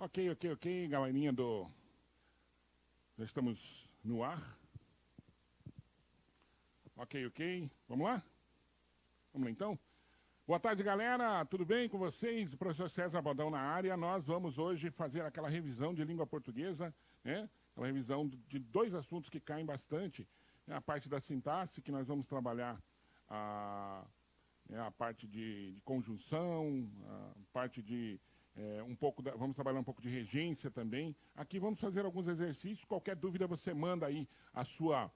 Ok, galerinha do... Já estamos no ar. Ok. Vamos lá? Vamos lá, então? Boa tarde, galera. Tudo bem com vocês? O professor César Bodão na área. Nós vamos hoje fazer aquela revisão de língua portuguesa, né? Uma revisão de dois assuntos que caem bastante. A parte da sintaxe, que nós vamos trabalhar a parte de conjunção, a parte de... vamos trabalhar um pouco de regência também. Aqui vamos fazer alguns exercícios. Qualquer dúvida, você manda aí a sua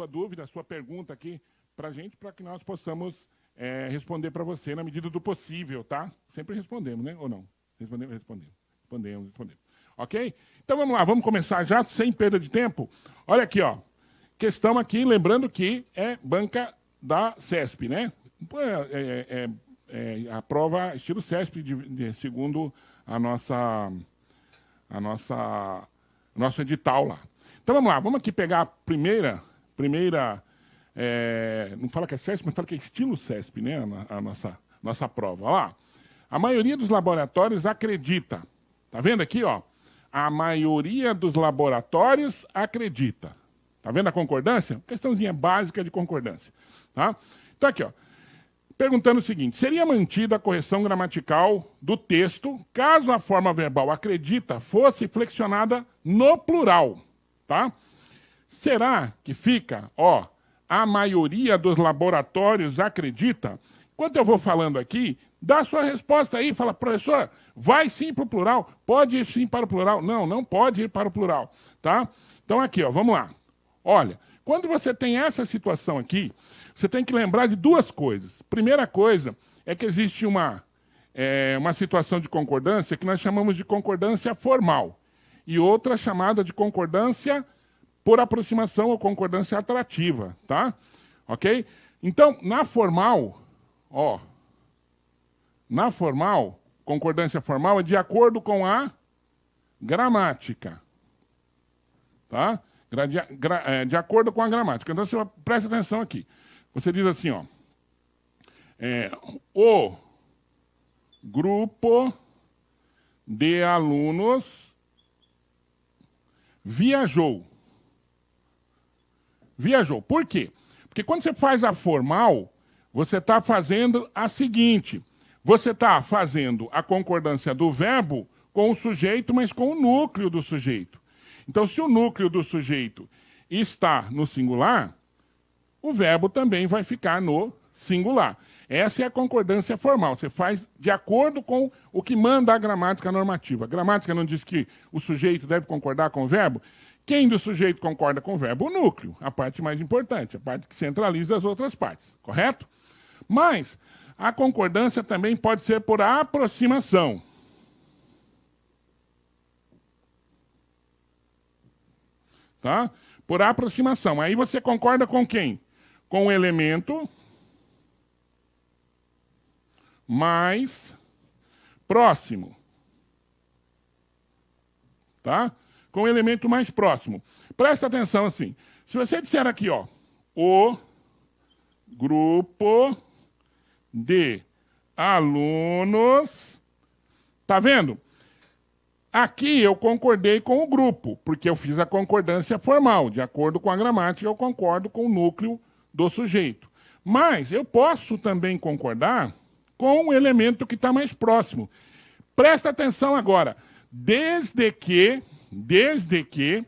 dúvida, a sua pergunta aqui para a gente, para que nós possamos responder para você na medida do possível, tá? Sempre respondemos, né? Ou não? Respondemos. Ok? Então vamos lá, vamos começar já, sem perda de tempo. Olha aqui, ó. Questão aqui, lembrando que é banca da CESP, né? A prova estilo CESP, segundo nosso edital lá. Então vamos lá, vamos aqui pegar a primeira não fala que é CESP, mas fala que é estilo CESP, né? A nossa prova. Olha lá. A maioria dos laboratórios acredita. Tá vendo aqui, ó? A maioria dos laboratórios acredita. Tá vendo a concordância? Questãozinha básica de concordância. Tá? Então aqui, ó. Perguntando o seguinte: seria mantida a correção gramatical do texto caso a forma verbal acredita fosse flexionada no plural, tá? Será que fica, ó, a maioria dos laboratórios acredita? Enquanto eu vou falando aqui, dá a sua resposta aí, fala, professor, vai sim para o plural? Pode ir sim para o plural? Não, não pode ir para o plural, tá? Então aqui, ó, vamos lá. Olha, quando você tem essa situação aqui, você tem que lembrar de duas coisas. Primeira coisa é que existe uma situação de concordância que nós chamamos de concordância formal e outra chamada de concordância por aproximação ou concordância atrativa, tá? Ok? Então, na formal, ó, concordância formal é de acordo com a gramática, tá? De acordo com a gramática. Então, você presta atenção aqui. Você diz assim, ó. O grupo de alunos viajou. Viajou. Por quê? Porque quando você faz a formal, você está fazendo a seguinte. Você está fazendo a concordância do verbo com o sujeito, mas com o núcleo do sujeito. Então, se o núcleo do sujeito está no singular, o verbo também vai ficar no singular. Essa é a concordância formal. Você faz de acordo com o que manda a gramática normativa. A gramática não diz que o sujeito deve concordar com o verbo? Quem do sujeito concorda com o verbo? O núcleo, a parte mais importante, a parte que centraliza as outras partes. Correto? Mas a concordância também pode ser por aproximação. Tá? Por aproximação. Aí você concorda com quem? Com o elemento mais próximo. Tá? Com o elemento mais próximo. Presta atenção assim. Se você disser aqui, ó, o grupo de alunos, tá vendo? Aqui eu concordei com o grupo, porque eu fiz a concordância formal. De acordo com a gramática, eu concordo com o núcleo do sujeito. Mas eu posso também concordar com o elemento que está mais próximo. Presta atenção agora. Desde que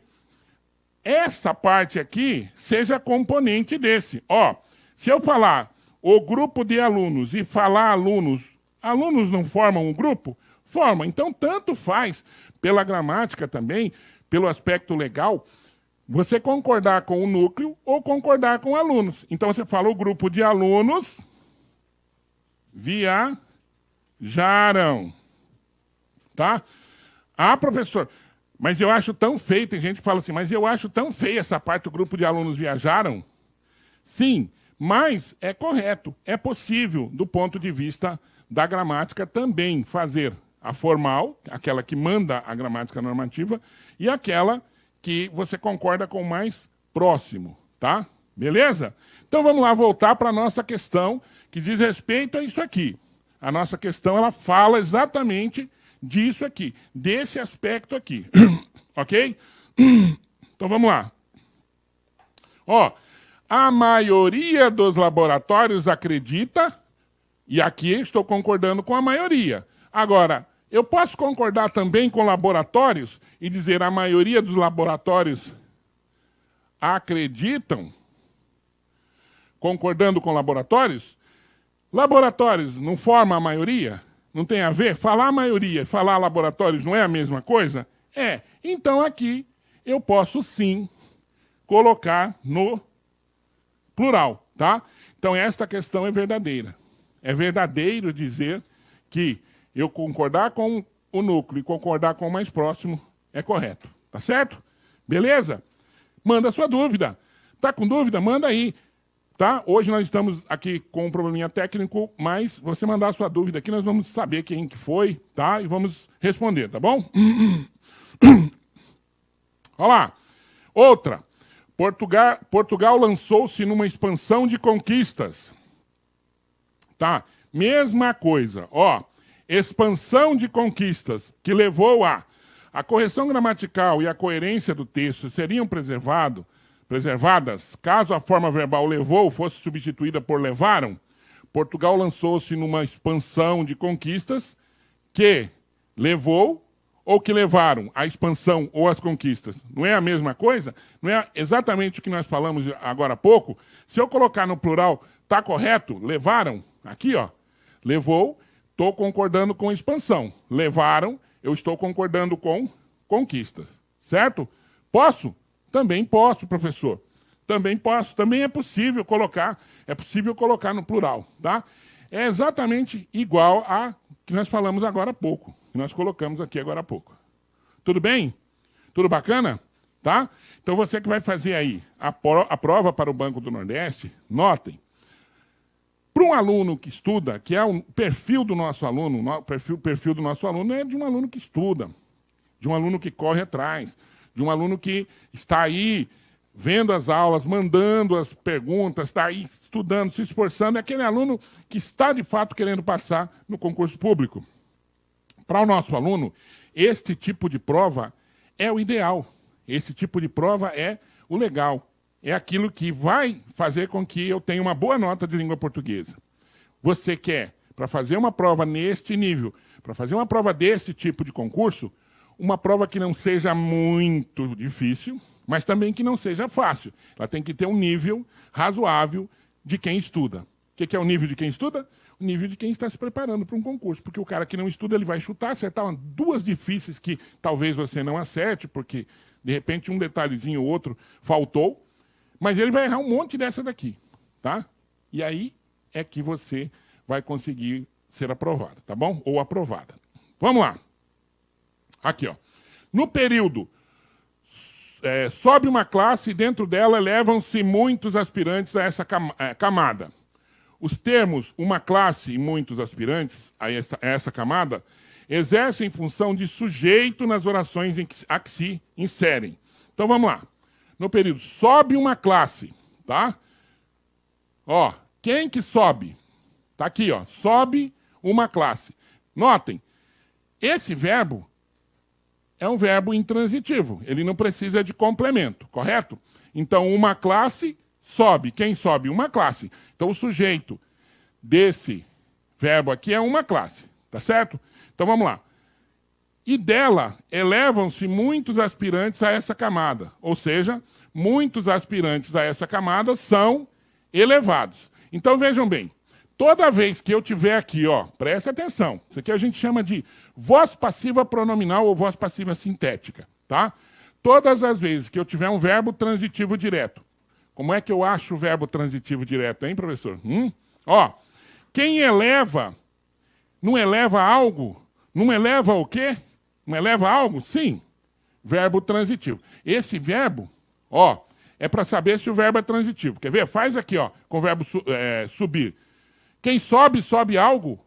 essa parte aqui seja componente desse. Ó, se eu falar o grupo de alunos e falar alunos não formam um grupo? Forma. Então, tanto faz, pela gramática também, pelo aspecto legal, você concordar com o núcleo ou concordar com alunos. Então, você fala o grupo de alunos viajaram. Tá? Ah, professor, mas eu acho tão feio, tem gente que fala assim, mas eu acho tão feia essa parte do grupo de alunos viajaram. Sim, mas é correto, é possível, do ponto de vista da gramática, também fazer a formal, aquela que manda a gramática normativa, e aquela que você concorda com o mais próximo, tá? Beleza? Então vamos lá voltar para a nossa questão, que diz respeito a isso aqui. A nossa questão ela fala exatamente disso aqui, desse aspecto aqui. Ok? Então vamos lá. Ó, a maioria dos laboratórios acredita, e aqui estou concordando com a maioria. Agora, eu posso concordar também com laboratórios e dizer a maioria dos laboratórios acreditam, concordando com laboratórios? Laboratórios não forma a maioria? Não tem a ver? Falar a maioria e falar laboratórios não é a mesma coisa? É. Então aqui eu posso sim colocar no plural, tá? Então esta questão é verdadeira. É verdadeiro dizer que eu concordar com o núcleo e concordar com o mais próximo é correto. Tá certo? Beleza? Manda a sua dúvida. Tá com dúvida? Manda aí. Tá? Hoje nós estamos aqui com um probleminha técnico, mas você mandar a sua dúvida aqui, nós vamos saber quem que foi, tá? E vamos responder, tá bom? Olha lá. Outra. Portugal lançou-se numa expansão de conquistas. Tá? Mesma coisa. Ó, expansão de conquistas que levou a correção gramatical e a coerência do texto seriam preservadas caso a forma verbal levou fosse substituída por levaram. Portugal lançou-se numa expansão de conquistas que levou ou que levaram a expansão ou as conquistas. Não é a mesma coisa? Não é exatamente o que nós falamos agora há pouco? Se eu colocar no plural, está correto? Levaram? Aqui, ó. Levou, estou concordando com expansão. Levaram, eu estou concordando com conquistas. Certo? Posso? Também posso, professor. Também posso. Também é possível colocar no plural, tá? É exatamente igual a que nós falamos agora há pouco, que nós colocamos aqui agora há pouco. Tudo bem? Tudo bacana? Tá? Então você que vai fazer aí a prova para o Banco do Nordeste, notem. Para um aluno que estuda, que é o perfil do nosso aluno, o perfil do nosso aluno é de um aluno que estuda, de um aluno que corre atrás, de um aluno que está aí vendo as aulas, mandando as perguntas, está aí estudando, se esforçando, é aquele aluno que está, de fato, querendo passar no concurso público. Para o nosso aluno, este tipo de prova é o ideal. Esse tipo de prova é o legal. É aquilo que vai fazer com que eu tenha uma boa nota de língua portuguesa. Você quer, para fazer uma prova neste nível, para fazer uma prova desse tipo de concurso, uma prova que não seja muito difícil, mas também que não seja fácil. Ela tem que ter um nível razoável de quem estuda. O que é o nível de quem estuda? O nível de quem está se preparando para um concurso. Porque o cara que não estuda, ele vai chutar, acertar duas difíceis que talvez você não acerte, porque, de repente, um detalhezinho ou outro faltou, mas ele vai errar um monte dessa daqui. Tá? E aí é que você vai conseguir ser aprovado, tá bom? Ou aprovada. Vamos lá. Aqui, ó. No período, sobe uma classe e dentro dela elevam-se muitos aspirantes a essa camada. Os termos uma classe e muitos aspirantes a essa camada exercem função de sujeito nas orações a que se inserem. Então, vamos lá. No período, sobe uma classe, tá? Ó, quem que sobe? Tá aqui, ó. Sobe uma classe. Notem, esse verbo é um verbo intransitivo. Ele não precisa de complemento, correto? Então, uma classe sobe. Quem sobe? Uma classe. Então, o sujeito desse verbo aqui é uma classe, tá certo? Então, vamos lá. E dela elevam-se muitos aspirantes a essa camada. Ou seja, muitos aspirantes a essa camada são elevados. Então, vejam bem. Toda vez que eu tiver aqui, ó, preste atenção, isso aqui a gente chama de voz passiva pronominal ou voz passiva sintética, tá? Todas as vezes que eu tiver um verbo transitivo direto. Como é que eu acho o verbo transitivo direto, hein, professor? Ó, quem eleva, não eleva algo? Não eleva o quê? Não eleva algo? Sim, verbo transitivo. Esse verbo, ó, é para saber se o verbo é transitivo. Quer ver? Faz aqui, ó, com o verbo subir. Quem sobe, sobe algo?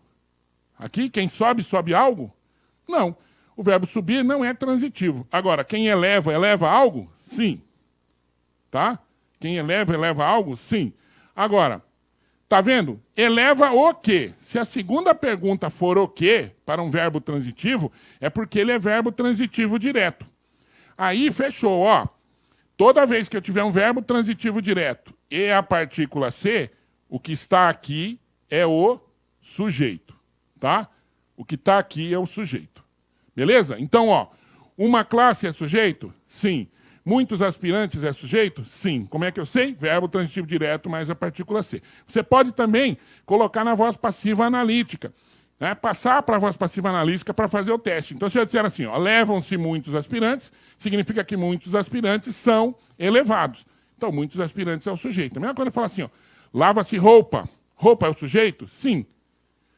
Aqui, quem sobe, sobe algo? Não. O verbo subir não é transitivo. Agora, quem eleva, eleva algo? Sim. Tá? Quem eleva, eleva algo? Sim. Agora, Tá vendo? Eleva o quê? Se a segunda pergunta for o quê, para um verbo transitivo, é porque ele é verbo transitivo direto. Aí, fechou, ó. Toda vez que eu tiver um verbo transitivo direto e a partícula ser, o que está aqui é o sujeito, tá? O que está aqui é o sujeito. Beleza? Então, ó, uma classe é sujeito? Sim. Muitos aspirantes é sujeito? Sim. Como é que eu sei? Verbo transitivo direto mais a partícula ser. Você pode também colocar na voz passiva analítica, né? Passar para a voz passiva analítica para fazer o teste. Então, se eu disser assim, ó, levam-se muitos aspirantes, significa que muitos aspirantes são elevados. Então, muitos aspirantes é o sujeito. A mesma coisa eu falar assim, ó, lava-se roupa. Roupa é o sujeito? Sim.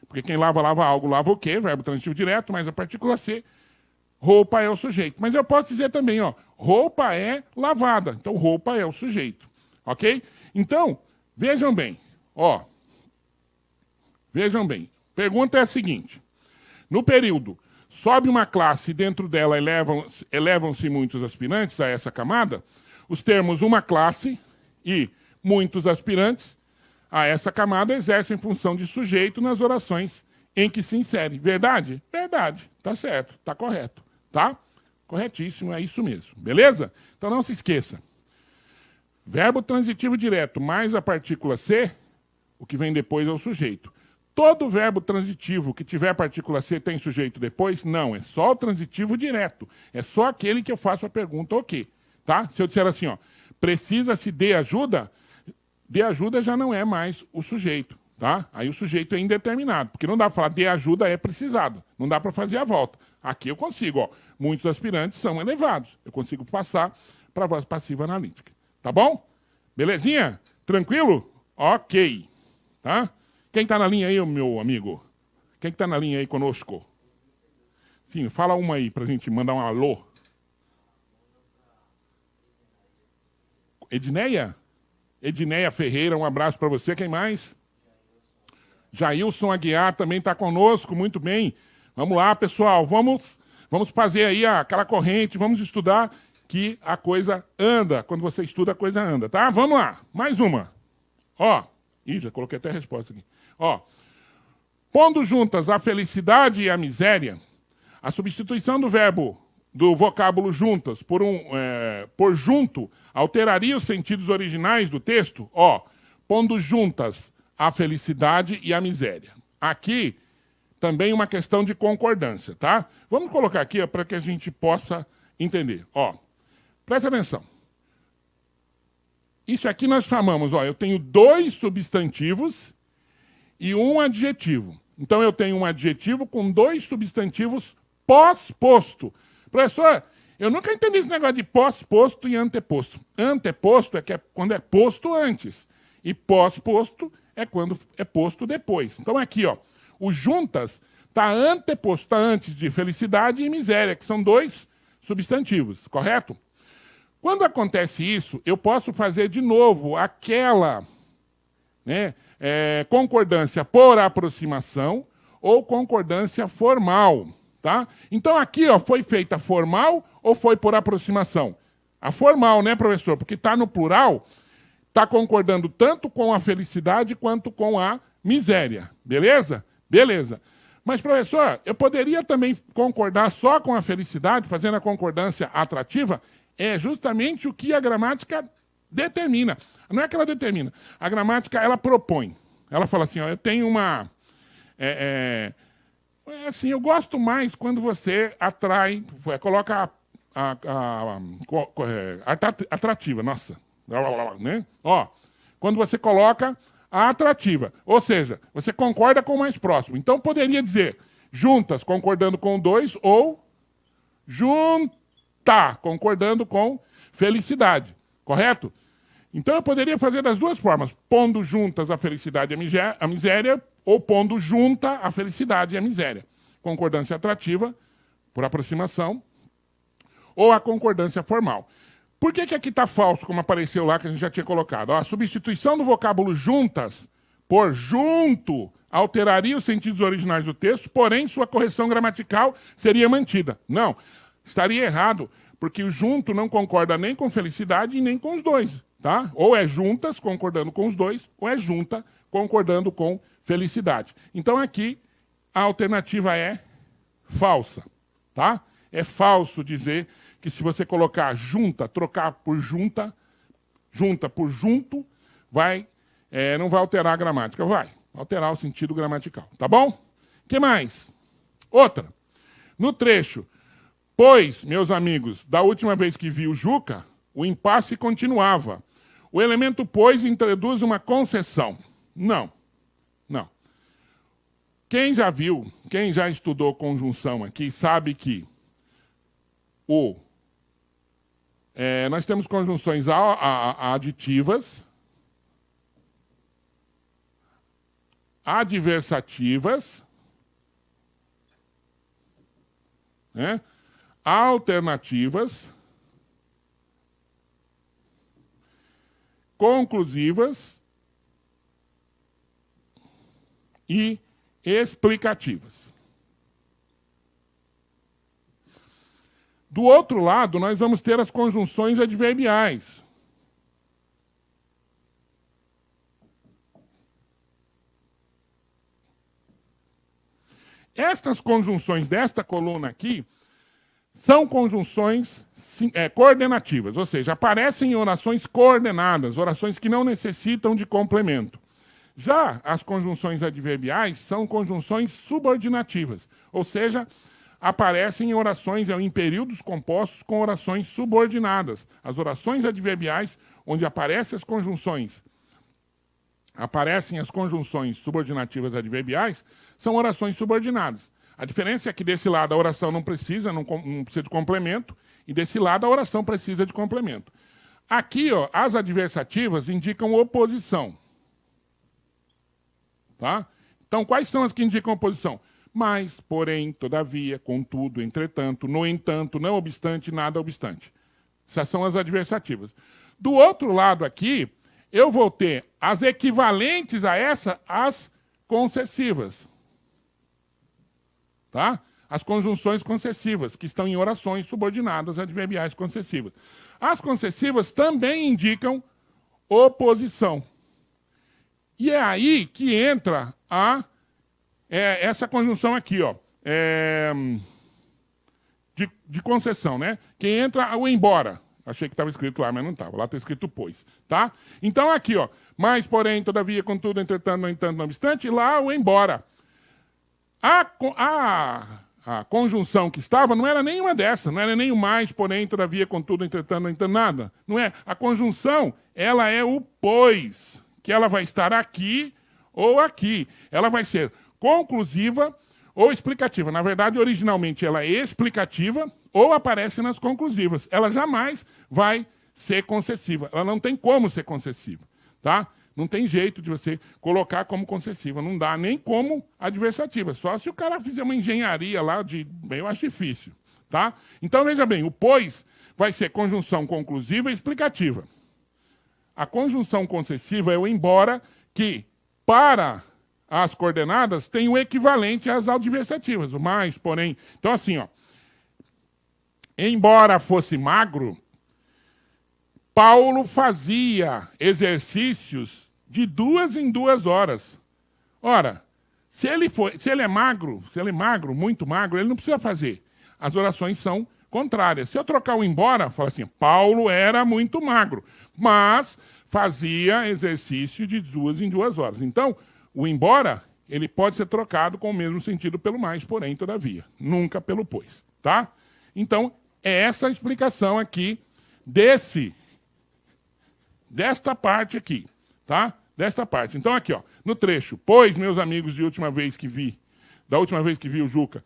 Porque quem lava, lava algo, lava o quê? Verbo transitivo direto mais a partícula ser. Roupa é o sujeito. Mas eu posso dizer também, ó, roupa é lavada. Então, roupa é o sujeito. Ok? Então, vejam bem. Ó, vejam bem. Pergunta é a seguinte. No período, sobe uma classe e dentro dela elevam-se muitos aspirantes a essa camada, os termos uma classe e muitos aspirantes a essa camada exercem função de sujeito nas orações em que se insere. Verdade? Verdade. Tá certo. Tá correto. Tá? Corretíssimo, é isso mesmo. Beleza? Então não se esqueça. Verbo transitivo direto mais a partícula ser, o que vem depois é o sujeito. Todo verbo transitivo que tiver partícula ser tem sujeito depois? Não, é só o transitivo direto. É só aquele que eu faço a pergunta o quê? Tá? Se eu disser assim, ó, precisa-se de ajuda já não é mais o sujeito. Tá? Aí o sujeito é indeterminado, porque não dá para falar de ajuda é precisado. Não dá para fazer a volta. Aqui eu consigo, ó, muitos aspirantes são elevados. Eu consigo passar para a voz passiva analítica. Tá bom? Belezinha? Tranquilo? Ok. Tá? Quem está na linha aí, meu amigo? Quem está na linha aí conosco? Sim, fala uma aí para a gente mandar um alô. Edneia? Edneia Ferreira, um abraço para você. Quem mais? Jailson Aguiar também está conosco, muito bem. Vamos lá, pessoal, vamos fazer aí aquela corrente, vamos estudar que a coisa anda. Quando você estuda, a coisa anda, tá? Vamos lá, mais uma. Ó, já coloquei até a resposta aqui. Ó, pondo juntas a felicidade e a miséria, a substituição do vocábulo juntas por junto alteraria os sentidos originais do texto? Ó, pondo juntas a felicidade e a miséria. Aqui, também uma questão de concordância, tá? Vamos colocar aqui para que a gente possa entender. Ó, presta atenção. Isso aqui nós chamamos, ó, eu tenho 2 substantivos e um adjetivo. Então, eu tenho um adjetivo com 2 substantivos pós-posto. Professor, eu nunca entendi esse negócio de pós-posto e anteposto. Anteposto é quando é posto antes. E pós-posto é quando é posto depois. Então, aqui, ó, o juntas está anteposto, está antes de felicidade e miséria, que são 2 substantivos, correto? Quando acontece isso, eu posso fazer de novo aquela, né, concordância por aproximação ou concordância formal. Tá? Então, aqui ó, foi feita formal ou foi por aproximação? A formal, né, professor? Porque está no plural, está concordando tanto com a felicidade quanto com a miséria. Beleza? Beleza. Mas, professor, eu poderia também concordar só com a felicidade, fazendo a concordância atrativa? É justamente o que a gramática determina. Não é que ela determina. A gramática, ela propõe. Ela fala assim, ó, eu tenho uma... assim, eu gosto mais quando você atrai, coloca atrativa, nossa, né? Ó, quando você coloca a atrativa, ou seja, você concorda com o mais próximo. Então, poderia dizer juntas, concordando com 2, ou junta, concordando com felicidade, correto? Então, eu poderia fazer das 2 formas, pondo juntas a felicidade e a miséria, ou pondo junta a felicidade e a miséria. Concordância atrativa, por aproximação, ou a concordância formal. Por que aqui está falso, como apareceu lá, que a gente já tinha colocado? Ó, a substituição do vocábulo juntas por junto alteraria os sentidos originais do texto, porém sua correção gramatical seria mantida. Não, estaria errado, porque o junto não concorda nem com felicidade e nem com os 2. Tá? Ou é juntas, concordando com os 2, ou é junta, concordando com felicidade. Então, aqui, a alternativa é falsa. Tá? É falso dizer que se você colocar junta, trocar por junta, junta por junto, não vai alterar a gramática. Vai alterar o sentido gramatical. Tá bom? O que mais? Outra. No trecho, pois, meus amigos, da última vez que vi o Juca, o impasse continuava. O elemento pois introduz uma concessão. Não. Não. Quem já viu, quem já estudou conjunção aqui, sabe que nós temos conjunções aditivas, adversativas, né? Alternativas, conclusivas e explicativas. Do outro lado, nós vamos ter as conjunções adverbiais. Estas conjunções desta coluna aqui são conjunções coordenativas, ou seja, aparecem em orações coordenadas, orações que não necessitam de complemento. Já as conjunções adverbiais são conjunções subordinativas, ou seja, aparecem em orações em períodos compostos com orações subordinadas. As orações adverbiais, onde aparecem as conjunções subordinativas adverbiais, são orações subordinadas. A diferença é que desse lado a oração não precisa de complemento, e desse lado a oração precisa de complemento. Aqui, ó, as adversativas indicam oposição. Tá? Então, quais são as que indicam oposição? Mas, porém, todavia, contudo, entretanto, no entanto, não obstante, nada obstante. Essas são as adversativas. Do outro lado aqui, eu vou ter as equivalentes a essa, as concessivas. Tá? As conjunções concessivas, que estão em orações subordinadas adverbiais concessivas. As concessivas também indicam oposição. E é aí que entra essa conjunção aqui, ó, de concessão, né? Que entra o embora. Achei que estava escrito lá, mas não estava. Lá está escrito pois. Tá? Então, aqui, ó, mas, porém, todavia, contudo, entretanto, no entanto, não obstante, lá o embora. A conjunção que estava não era nenhuma dessa, não era nem o mais, porém, todavia, contudo, entretanto, não entendo nada. Não é. A conjunção, ela é o pois, que ela vai estar aqui ou aqui. Ela vai ser conclusiva ou explicativa. Na verdade, originalmente, ela é explicativa ou aparece nas conclusivas. Ela jamais vai ser concessiva. Ela não tem como ser concessiva. Tá? Não tem jeito de você colocar como concessiva. Não dá nem como adversativa. Só se o cara fizer uma engenharia lá, eu acho difícil. Tá? Então, veja bem, o pois vai ser conjunção conclusiva e explicativa. A conjunção concessiva é o embora, que, para as coordenadas, tem o equivalente às adversativas. O mais, porém... Então, assim, ó. Embora fosse magro, Paulo fazia exercícios de 2 em 2 horas. Ora, se ele é magro, muito magro, ele não precisa fazer. As orações são contrárias. Se eu trocar o embora, fala assim, Paulo era muito magro, mas fazia exercício de 2 em 2 horas. Então, o embora, ele pode ser trocado com o mesmo sentido pelo mais, porém, todavia. Nunca pelo pois. Tá? Então, é essa a explicação aqui desta parte aqui, tá? Desta parte. Então, aqui, ó, no trecho, pois, meus amigos, da última vez que vi o Juca,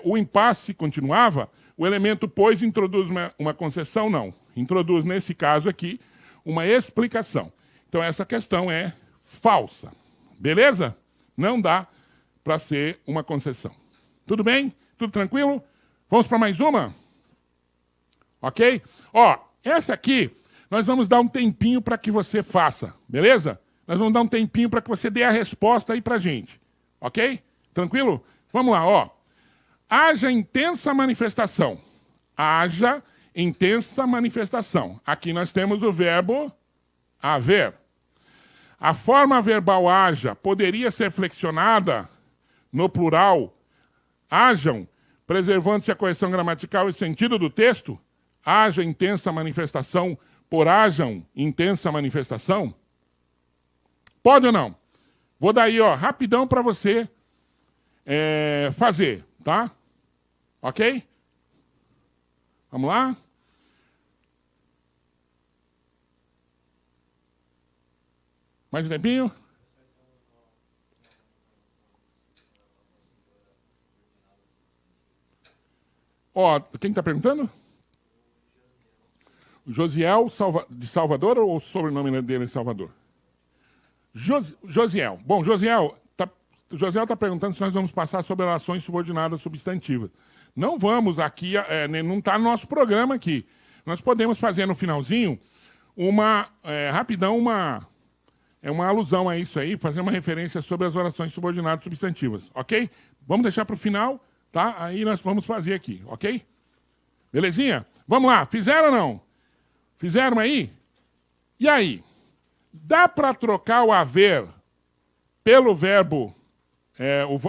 o impasse continuava, o elemento pois introduz uma concessão? Não. Introduz, nesse caso aqui, uma explicação. Então, essa questão é falsa. Beleza? Não dá para ser uma concessão. Tudo bem? Tudo tranquilo? Vamos para mais uma? Ok? Ó, essa aqui, nós vamos dar um tempinho para que você faça, beleza? Nós vamos dar um tempinho para que você dê a resposta aí para a gente. Ok? Tranquilo? Vamos lá, ó. Haja intensa manifestação. Haja intensa manifestação. Aqui nós temos o verbo haver. A forma verbal haja poderia ser flexionada no plural hajam, preservando-se a correção gramatical e sentido do texto? Haja intensa manifestação por hajam intensa manifestação? Pode ou não? Vou dar aí, ó, rapidão para você fazer, tá? Ok? Vamos lá? Mais um tempinho? Ó, quem está perguntando? O Josiel de Salvador ou o sobrenome dele é Salvador? Josiel. Bom, Josiel está perguntando se nós vamos passar sobre relações subordinadas substantivas. Não vamos aqui, não está no nosso programa aqui. Nós podemos fazer no finalzinho rapidão uma alusão a isso aí, fazer uma referência sobre as orações subordinadas substantivas, ok? Vamos deixar para o final, tá? Aí nós vamos fazer aqui, ok? Belezinha? Vamos lá, fizeram ou não? Fizeram aí? E aí? Dá para trocar o haver pelo verbo,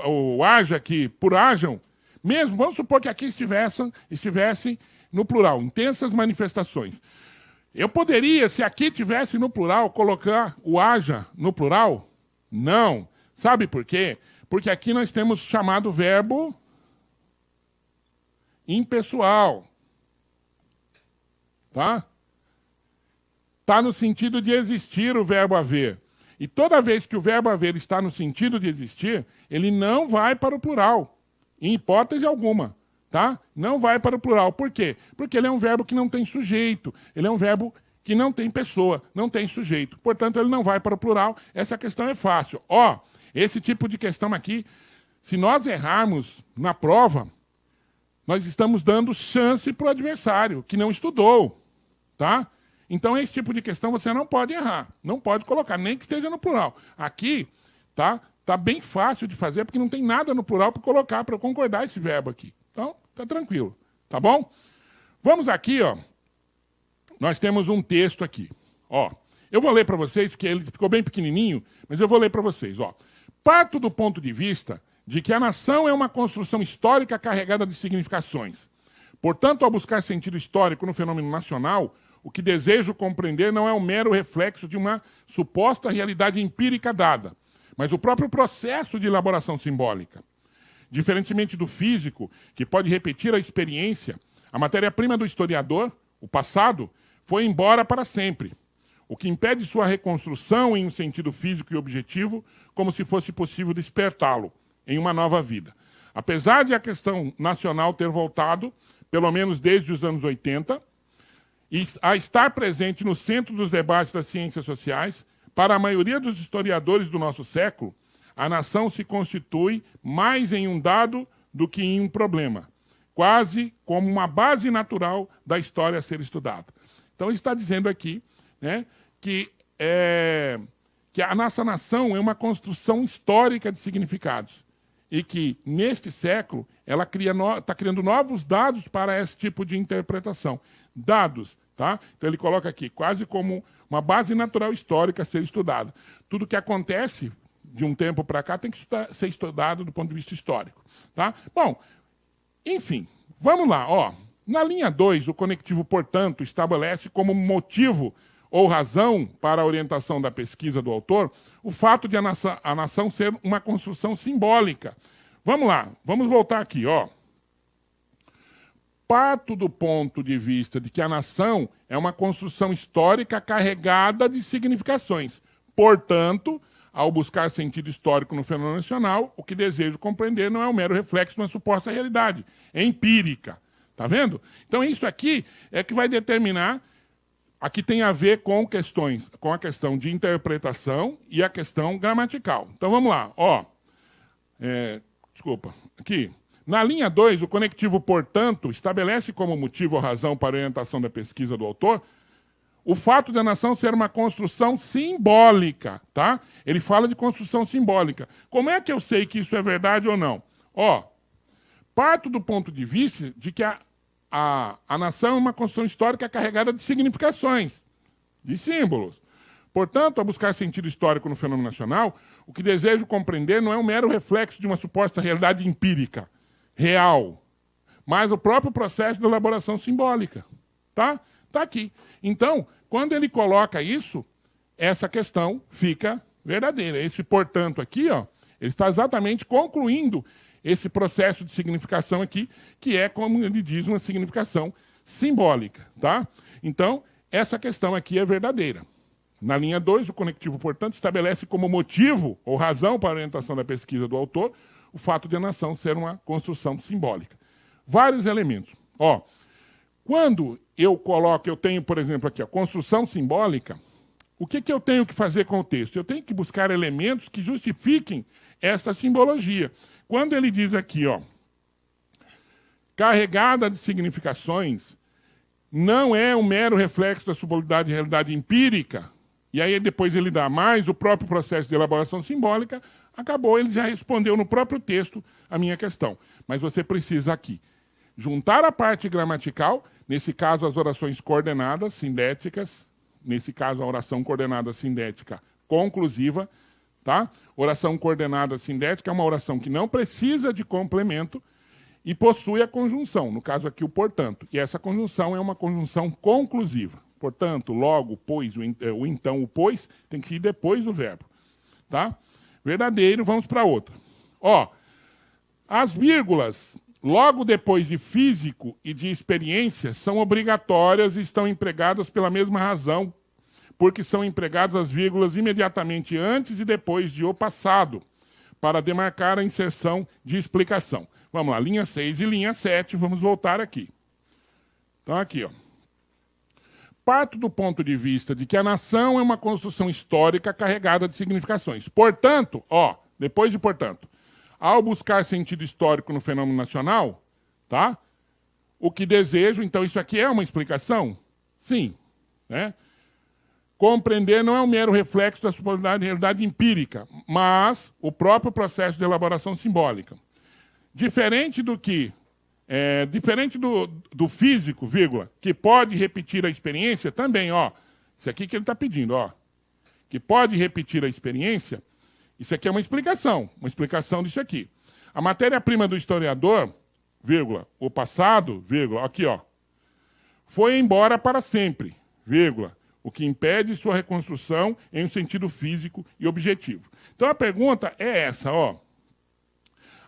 o haja aqui, por hajam? Mesmo, vamos supor que aqui estivesse no plural, intensas manifestações. Eu poderia, se aqui tivesse no plural, colocar o haja no plural? Não. Sabe por quê? Porque aqui nós temos chamado verbo impessoal. Tá? Está no sentido de existir o verbo haver. E toda vez que o verbo haver está no sentido de existir, ele não vai para o plural, em hipótese alguma. Tá? Não vai para o plural. Por quê? Porque ele é um verbo que não tem sujeito. Ele é um verbo que não tem pessoa, não tem sujeito. Portanto, ele não vai para o plural. Essa questão é fácil. Ó, esse tipo de questão aqui, se nós errarmos na prova, nós estamos dando chance para o adversário, que não estudou. Tá? Então, esse tipo de questão você não pode errar. Não pode colocar, nem que esteja no plural. Aqui, tá bem fácil de fazer, porque não tem nada no plural para colocar, para eu concordar esse verbo aqui. Então, tá tranquilo, tá bom? Vamos aqui, ó. Nós temos um texto aqui. Ó, eu vou ler para vocês, que ele ficou bem pequenininho, mas eu vou ler para vocês. Ó. Parto do ponto de vista de que a nação é uma construção histórica carregada de significações. Portanto, ao buscar sentido histórico no fenômeno nacional, o que desejo compreender não é um mero reflexo de uma suposta realidade empírica dada, mas o próprio processo de elaboração simbólica. Diferentemente do físico, que pode repetir a experiência, a matéria-prima do historiador, o passado, foi embora para sempre, o que impede sua reconstrução em um sentido físico e objetivo, como se fosse possível despertá-lo em uma nova vida. Apesar de a questão nacional ter voltado, pelo menos desde os anos 80, e a estar presente no centro dos debates das ciências sociais, para a maioria dos historiadores do nosso século, a nação se constitui mais em um dado do que em um problema, quase como uma base natural da história a ser estudada. Então, ele está dizendo aqui, né, que a nossa nação é uma construção histórica de significados e que, neste século, ela está criando novos dados para esse tipo de interpretação. Dados, tá? Então, ele coloca aqui, quase como uma base natural histórica a ser estudada. Tudo que acontece de um tempo para cá tem que ser estudado do ponto de vista histórico. Tá? Bom, enfim, vamos lá. Ó. Na linha 2, o conectivo, portanto, estabelece como motivo ou razão para a orientação da pesquisa do autor o fato de a nação ser uma construção simbólica. Vamos lá, vamos voltar aqui. Ó. Parto do ponto de vista de que a nação é uma construção histórica carregada de significações. Portanto, ao buscar sentido histórico no fenômeno nacional, o que desejo compreender não é um mero reflexo de uma suposta realidade, é empírica. Está vendo? Então, isso aqui é que vai determinar. Aqui tem a ver com a questão de interpretação e a questão gramatical. Então, vamos lá. Ó, desculpa. Aqui. Na linha 2, o conectivo, portanto, estabelece como motivo ou razão para a orientação da pesquisa do autor o fato da nação ser uma construção simbólica, tá? Ele fala de construção simbólica. Como é que eu sei que isso é verdade ou não? Ó, parto do ponto de vista de que a nação é uma construção histórica carregada de significações, de símbolos. Portanto, ao buscar sentido histórico no fenômeno nacional, o que desejo compreender não é um mero reflexo de uma suposta realidade empírica, real, mas o próprio processo de elaboração simbólica. Tá? Tá aqui. Então, quando ele coloca isso, essa questão fica verdadeira. Esse, portanto, aqui, ó, ele está exatamente concluindo esse processo de significação aqui, que é, como ele diz, uma significação simbólica. Tá? Então, essa questão aqui é verdadeira. Na linha 2, o conectivo, portanto, estabelece como motivo ou razão para a orientação da pesquisa do autor o fato de a nação ser uma construção simbólica. Vários elementos. Ó, quando eu tenho, por exemplo, aqui a construção simbólica, o que eu tenho que fazer com o texto? Eu tenho que buscar elementos que justifiquem essa simbologia. Quando ele diz aqui, ó, carregada de significações, não é um mero reflexo da sublimidade e realidade empírica, e aí depois ele dá mais o próprio processo de elaboração simbólica, acabou, ele já respondeu no próprio texto a minha questão. Mas você precisa aqui juntar a parte gramatical, nesse caso as orações coordenadas, sindéticas, nesse caso a oração coordenada sindética conclusiva, tá? Oração coordenada sindética é uma oração que não precisa de complemento e possui a conjunção, no caso aqui o portanto, e essa conjunção é uma conjunção conclusiva. Portanto, logo, pois, o então, o pois, tem que ir depois do verbo. Tá? Verdadeiro, vamos para outra. Ó, as vírgulas, logo depois de físico e de experiência, são obrigatórias e estão empregadas pela mesma razão, porque são empregadas as vírgulas imediatamente antes e depois de o passado, para demarcar a inserção de explicação. Vamos lá, linha 6 e linha 7, vamos voltar aqui. Então, aqui, ó. Parto do ponto de vista de que a nação é uma construção histórica carregada de significações. Portanto, ó, depois de portanto, ao buscar sentido histórico no fenômeno nacional, tá? O que desejo, então isso aqui é uma explicação? Sim, né? Compreender não é um mero reflexo da sublimidade e realidade empírica, mas o próprio processo de elaboração simbólica. Diferente do físico, vírgula, que pode repetir a experiência, também, ó, isso aqui que ele está pedindo, ó, que pode repetir a experiência, isso aqui é uma explicação disso aqui. A matéria-prima do historiador, vírgula, o passado, vírgula, aqui, ó, foi embora para sempre, vírgula, o que impede sua reconstrução em um sentido físico e objetivo. Então a pergunta é essa, ó.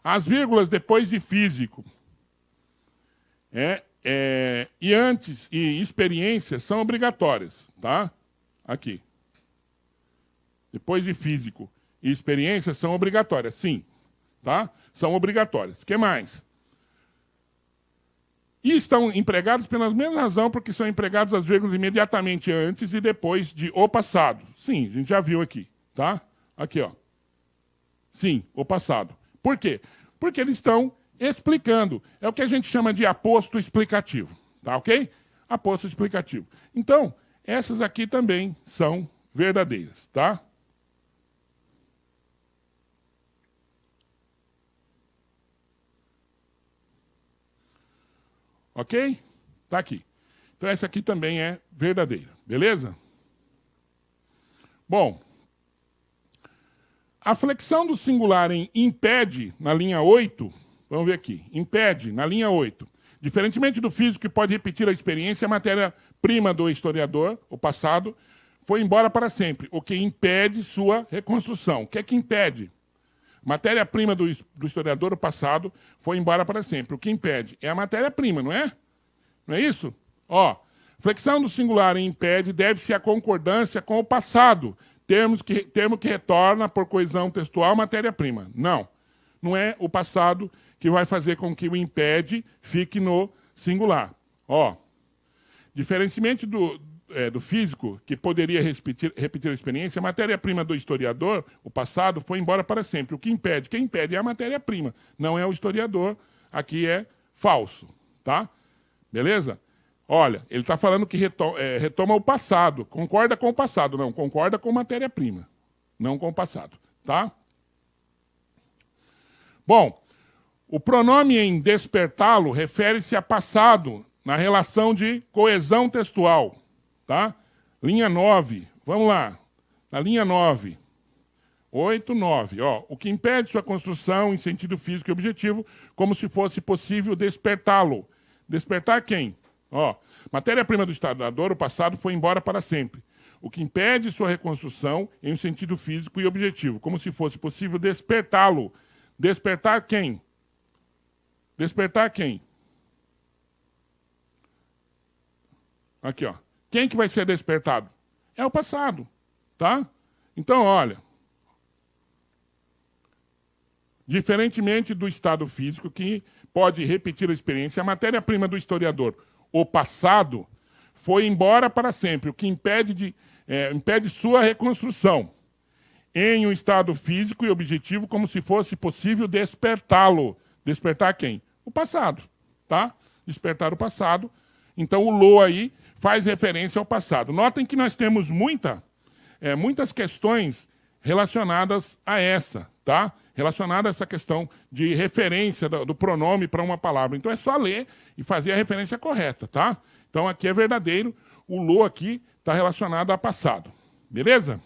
As vírgulas depois de físico e antes e experiência são obrigatórias, tá? Aqui. Depois de físico e experiência são obrigatórias, sim, tá? São obrigatórias. O que mais? E estão empregados pela mesma razão, porque são empregados as vírgulas imediatamente antes e depois de o passado. Sim, a gente já viu aqui, tá? Aqui, ó. Sim, o passado. Por quê? Porque eles estão explicando. É o que a gente chama de aposto explicativo. Tá ok? Aposto explicativo. Então, essas aqui também são verdadeiras. Tá? Ok? Tá aqui. Então, essa aqui também é verdadeira. Beleza? Bom, a flexão do singular em impede, na linha 8, vamos ver aqui, impede, na linha 8, diferentemente do físico que pode repetir a experiência, a matéria-prima do historiador, o passado, foi embora para sempre, o que impede sua reconstrução. O que é que impede? Matéria-prima do historiador, o passado, foi embora para sempre. O que impede? É a matéria-prima, não é? Não é isso? Ó, flexão do singular em impede deve-se à concordância com o passado, termo que retorna, por coesão textual, matéria-prima. Não. Não é o passado que vai fazer com que o impede fique no singular. Ó, diferentemente do físico, que poderia repetir a experiência, a matéria-prima do historiador, o passado, foi embora para sempre. O que impede? Quem impede é a matéria-prima, não é o historiador. Aqui é falso. Tá? Beleza? Olha, ele está falando que retoma o passado. Concorda com o passado? Não, concorda com matéria-prima. Não com o passado. Tá? Bom, o pronome em despertá-lo refere-se a passado na relação de coesão textual. Tá? Linha 9. Vamos lá. Na linha 9. 8, 9. Ó, o que impede sua construção em sentido físico e objetivo, como se fosse possível despertá-lo. Despertar quem? Ó, matéria-prima do estado da dor, o passado foi embora para sempre. O que impede sua reconstrução em um sentido físico e objetivo, como se fosse possível despertá-lo. Despertar quem? Despertar quem? Aqui, ó. Quem que vai ser despertado? É o passado, tá? Então, olha. Diferentemente do estado físico, que pode repetir a experiência, a matéria-prima do historiador, o passado, foi embora para sempre, o que impede sua reconstrução em um estado físico e objetivo, como se fosse possível despertá-lo. Despertar quem? O passado, tá? Despertar o passado. Então, o lo aí faz referência ao passado. Notem que nós temos muitas questões relacionadas a essa, tá? Relacionada a essa questão de referência do pronome para uma palavra. Então é só ler e fazer a referência correta, tá? Então aqui é verdadeiro, o lo aqui está relacionado a passado. Beleza?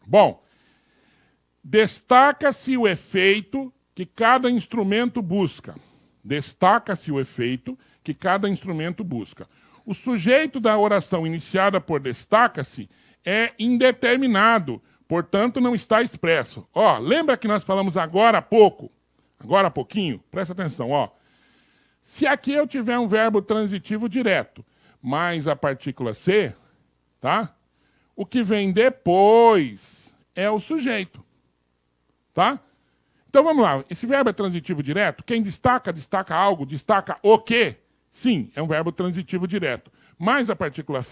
Bom, destaca-se o efeito que cada instrumento busca. Destaca-se o efeito que cada instrumento busca. O sujeito da oração iniciada por destaca-se é indeterminado, portanto, não está expresso. Ó, lembra que nós falamos agora há pouquinho? Presta atenção, ó. Se aqui eu tiver um verbo transitivo direto, mais a partícula ser, tá? O que vem depois é o sujeito, tá? Então, vamos lá. Esse verbo é transitivo direto? Quem destaca, destaca algo, destaca o quê? Sim, é um verbo transitivo direto. Mais a partícula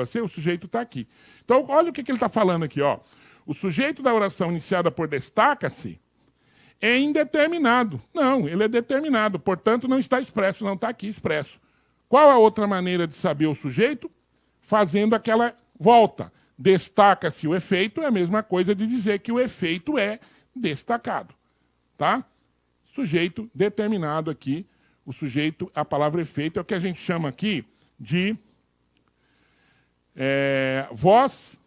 ser, o sujeito está aqui. Então, olha o que ele está falando aqui, ó. O sujeito da oração iniciada por destaca-se é indeterminado. Não, ele é determinado, portanto, não está expresso, não está aqui expresso. Qual a outra maneira de saber o sujeito? Fazendo aquela volta. Destaca-se o efeito é a mesma coisa de dizer que o efeito é destacado. Tá? Sujeito determinado aqui. O sujeito, a palavra efeito, é o que a gente chama aqui de voz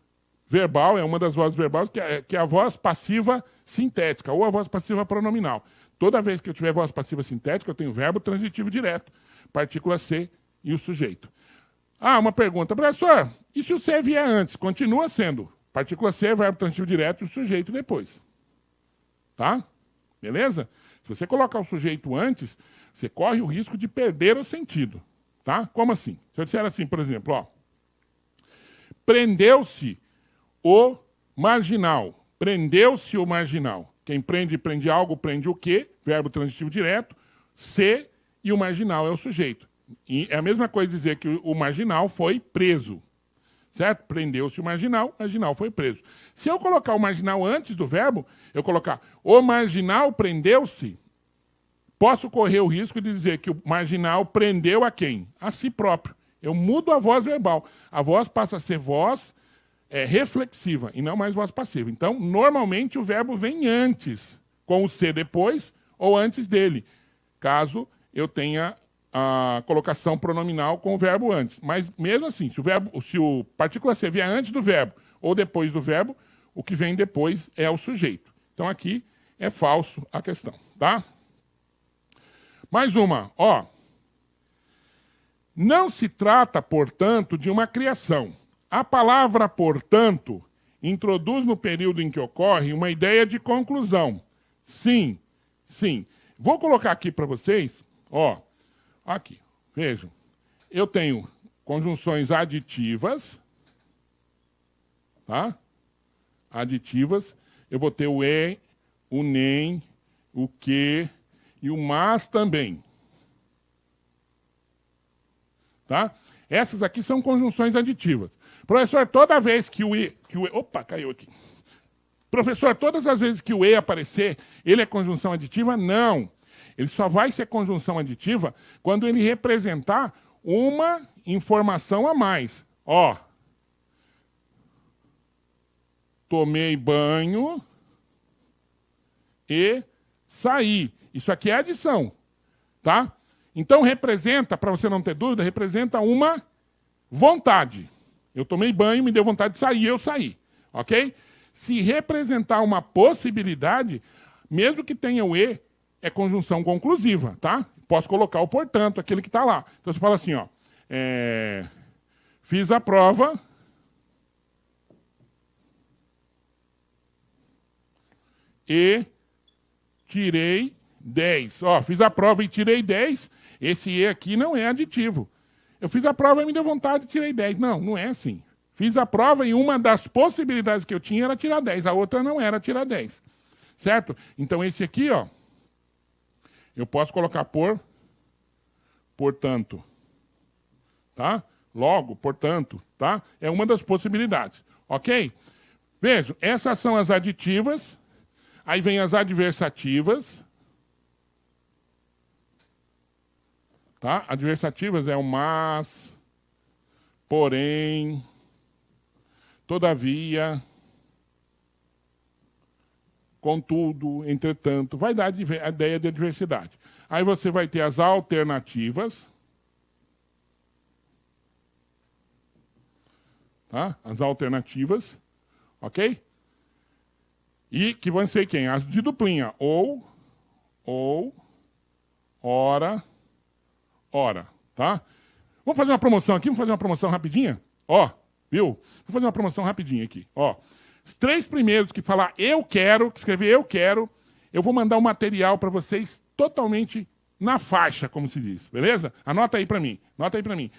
verbal, é uma das vozes verbais, que é a voz passiva sintética, ou a voz passiva pronominal. Toda vez que eu tiver voz passiva sintética, eu tenho verbo transitivo direto, partícula ser e o sujeito. Ah, uma pergunta. Professor, e se o ser vier antes? Continua sendo partícula ser, verbo transitivo direto e o sujeito depois. Tá? Beleza? Se você colocar o sujeito antes, você corre o risco de perder o sentido. Tá? Como assim? Se eu disser assim, por exemplo, ó, prendeu-se o marginal. Prendeu-se o marginal. Quem prende, prende algo, prende o quê? Verbo transitivo direto. Se e o marginal é o sujeito. E é a mesma coisa dizer que o marginal foi preso. Certo? Prendeu-se o marginal foi preso. Se eu colocar o marginal antes do verbo, eu colocar o marginal prendeu-se, posso correr o risco de dizer que o marginal prendeu a quem? A si próprio. Eu mudo a voz verbal. A voz passa a ser voz reflexiva e não mais voz passiva. Então, normalmente, o verbo vem antes, com o ser depois ou antes dele, caso eu tenha a colocação pronominal com o verbo antes. Mas, mesmo assim, se o partícula ser vier antes do verbo ou depois do verbo, o que vem depois é o sujeito. Então, aqui é falso a questão. Tá? Mais uma. Ó. Não se trata, portanto, de uma criação. A palavra, portanto, introduz no período em que ocorre uma ideia de conclusão. Sim, sim. Vou colocar aqui para vocês, ó, aqui, vejam. Eu tenho conjunções aditivas, tá? Aditivas. Eu vou ter o e, o nem, o que e o mas também. Tá? Essas aqui são conjunções aditivas. Professor, toda vez que o e... Opa, caiu aqui. Professor, todas as vezes que o e aparecer, ele é conjunção aditiva? Não. Ele só vai ser conjunção aditiva quando ele representar uma informação a mais. Ó. Tomei banho e saí. Isso aqui é adição. Tá? Então, representa, para você não ter dúvida, representa uma vontade. Eu tomei banho, me deu vontade de sair, eu saí. ok? Se representar uma possibilidade, mesmo que tenha o e, é conjunção conclusiva, tá? Posso colocar o portanto, aquele que está lá. Então você fala assim, ó, fiz a prova e tirei 10. Ó, fiz a prova e tirei 10. Esse e aqui não é aditivo. Eu fiz a prova e me deu vontade e tirei 10. Não, não é assim. Fiz a prova e uma das possibilidades que eu tinha era tirar 10. A outra não era tirar 10. Certo? Então esse aqui, ó, eu posso colocar portanto. Tá? Logo, portanto, tá? É uma das possibilidades. Ok? Vejam, essas são as aditivas. Aí vem as adversativas. Tá? Adversativas é o mas, porém, todavia, contudo, entretanto. Vai dar a ideia de adversidade. Aí você vai ter as alternativas. Tá? As alternativas. Ok? E que vão ser quem? As de duplinha. Ou, ora, tá? Vamos fazer uma promoção aqui? Vamos fazer uma promoção rapidinha? Ó, viu? Vou fazer uma promoção rapidinha aqui. Ó, os 3 primeiros que falar eu quero, que escrever eu quero, eu vou mandar um material para vocês totalmente na faixa, como se diz. Beleza? Anota aí para mim. Anota aí para mim.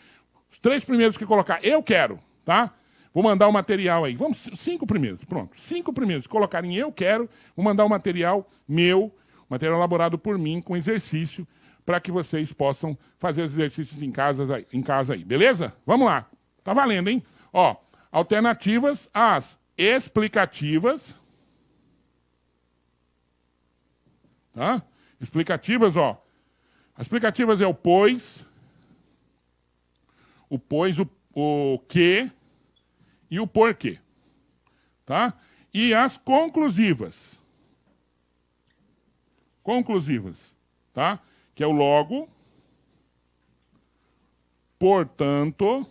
Os 3 primeiros que colocar eu quero, tá? Vou mandar o material aí. Vamos, 5 primeiros, pronto. 5 primeiros. Colocarem eu quero, vou mandar o material meu, material elaborado por mim, com exercício, para que vocês possam fazer os exercícios em casa aí. Beleza? Vamos lá. Tá valendo, hein? Ó, alternativas, as explicativas. Tá? Explicativas, ó. As explicativas é o pois, o que e o porquê. Tá? E as conclusivas. Conclusivas. Tá? Que é o logo, portanto,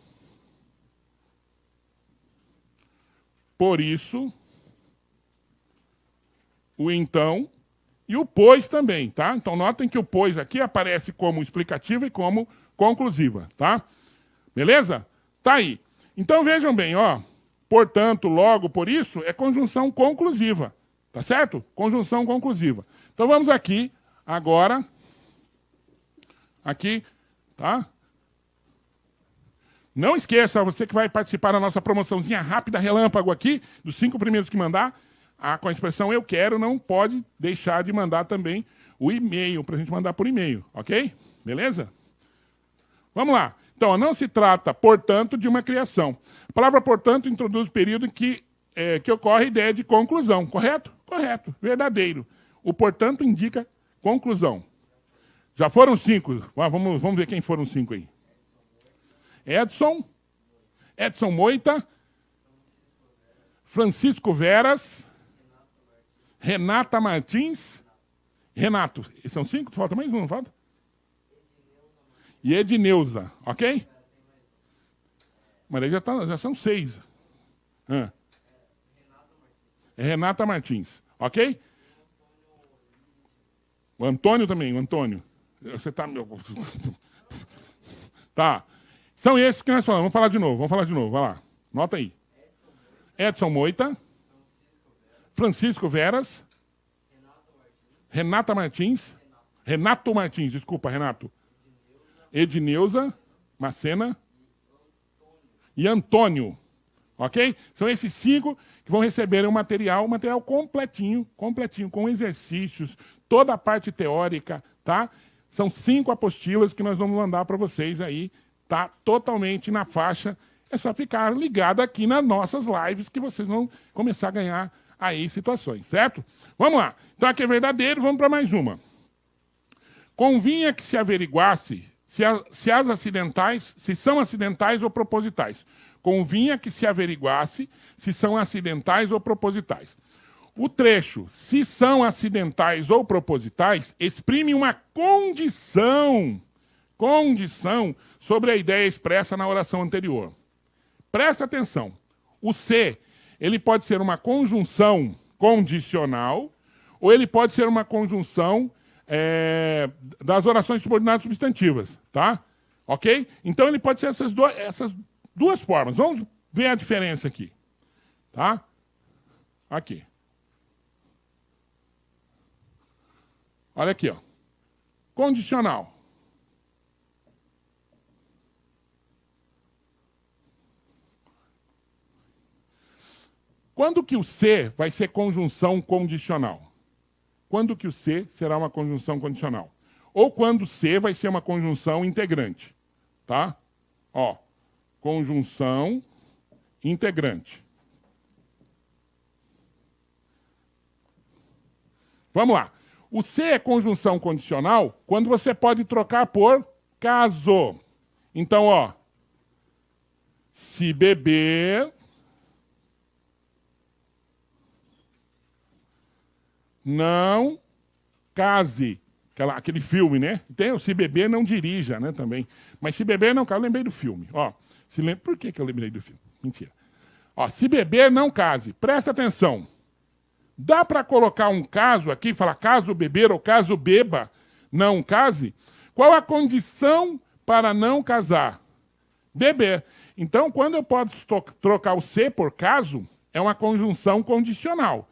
por isso, o então e o pois também, tá? Então notem que o pois aqui aparece como explicativa e como conclusiva, tá? Beleza? Tá aí. Então vejam bem, ó, portanto, logo, por isso, é conjunção conclusiva, tá certo? Conjunção conclusiva. Então vamos aqui, agora, aqui, tá? Não esqueça, você que vai participar da nossa promoçãozinha rápida, relâmpago aqui, dos 5 primeiros que mandar, com a expressão eu quero, não pode deixar de mandar também o e-mail, para a gente mandar por e-mail, ok? Beleza? Vamos lá. Então, não se trata, portanto, de uma criação. A palavra, portanto, introduz o período em que ocorre a ideia de conclusão, correto? Correto, verdadeiro. O portanto indica conclusão. Já foram 5. Vamos ver quem foram 5 aí. Edson Moita, Francisco Veras, Renata Martins, Renato. São 5? Falta mais um, não falta? E Edneuza, ok? Mas aí já são 6. É Renata Martins, ok? O Antônio também, o Antônio. Você tá... Tá. São esses que nós falamos. Vamos falar de novo. Vai lá. Nota aí. Edson Moita. Francisco Veras. Renata Martins. Renato Martins, desculpa, Renato. Edneuza Macena. E Antônio. Ok? São esses 5 que vão receber um material completinho, com exercícios, toda a parte teórica, tá? São 5 apostilas que nós vamos mandar para vocês aí, tá? Totalmente na faixa. É só ficar ligado aqui nas nossas lives que vocês vão começar a ganhar aí situações, certo? Vamos lá. Então aqui é verdadeiro, vamos para mais uma. Convinha que se averiguasse se são acidentais ou propositais. Convinha que se averiguasse se são acidentais ou propositais. O trecho, se são acidentais ou propositais, exprime uma condição sobre a ideia expressa na oração anterior. Presta atenção. O se ele pode ser uma conjunção condicional ou ele pode ser uma conjunção das orações subordinadas substantivas, tá? Ok? Então ele pode ser essas duas formas. Vamos ver a diferença aqui, tá? Aqui. Olha aqui, ó. Condicional. Quando que o C vai ser conjunção condicional? Quando que o C será uma conjunção condicional? Ou quando o C vai ser uma conjunção integrante, tá? Ó, conjunção integrante. Vamos lá. O C é conjunção condicional quando você pode trocar por caso. Então, ó, se beber, não case. Aquele filme, né? Tem o Se Beber, Não Dirija, né, também. Mas Se Beber, Não Case, eu lembrei do filme. Ó, por que eu lembrei do filme? Mentira. Ó, se beber, não case. Presta atenção. Dá para colocar um caso aqui, falar caso beber ou caso beba, não case? Qual a condição para não casar? Beber. Então, quando eu posso trocar o C por caso, é uma conjunção condicional.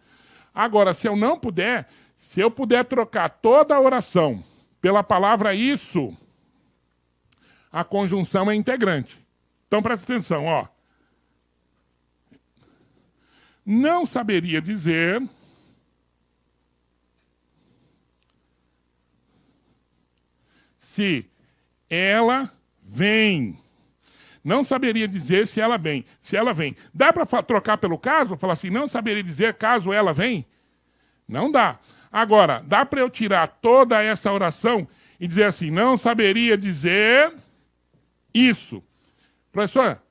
Agora, se eu puder trocar toda a oração pela palavra isso, a conjunção é integrante. Então, presta atenção, ó. Não saberia dizer se ela vem. Não saberia dizer se ela vem. Se ela vem. Dá para trocar pelo caso? Falar assim, não saberia dizer caso ela vem? Não dá. Agora, dá para eu tirar toda essa oração e dizer assim, não saberia dizer isso. Professor,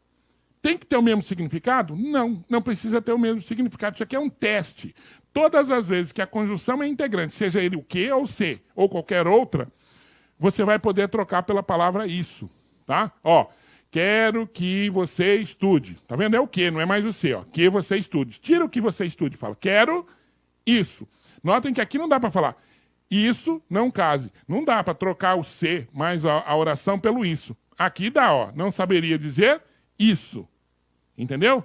tem que ter o mesmo significado? Não, não precisa ter o mesmo significado. Isso aqui é um teste. Todas as vezes que a conjunção é integrante, seja ele o que ou se, ou qualquer outra, você vai poder trocar pela palavra isso, tá? Ó, quero que você estude. Tá vendo? É o que, não é mais o se, ó. Que você estude. Tira o que você estude e fala, quero isso. Notem que aqui não dá para falar isso, não case. Não dá para trocar o se mais a oração pelo isso. Aqui dá, ó. Não saberia dizer isso. Entendeu?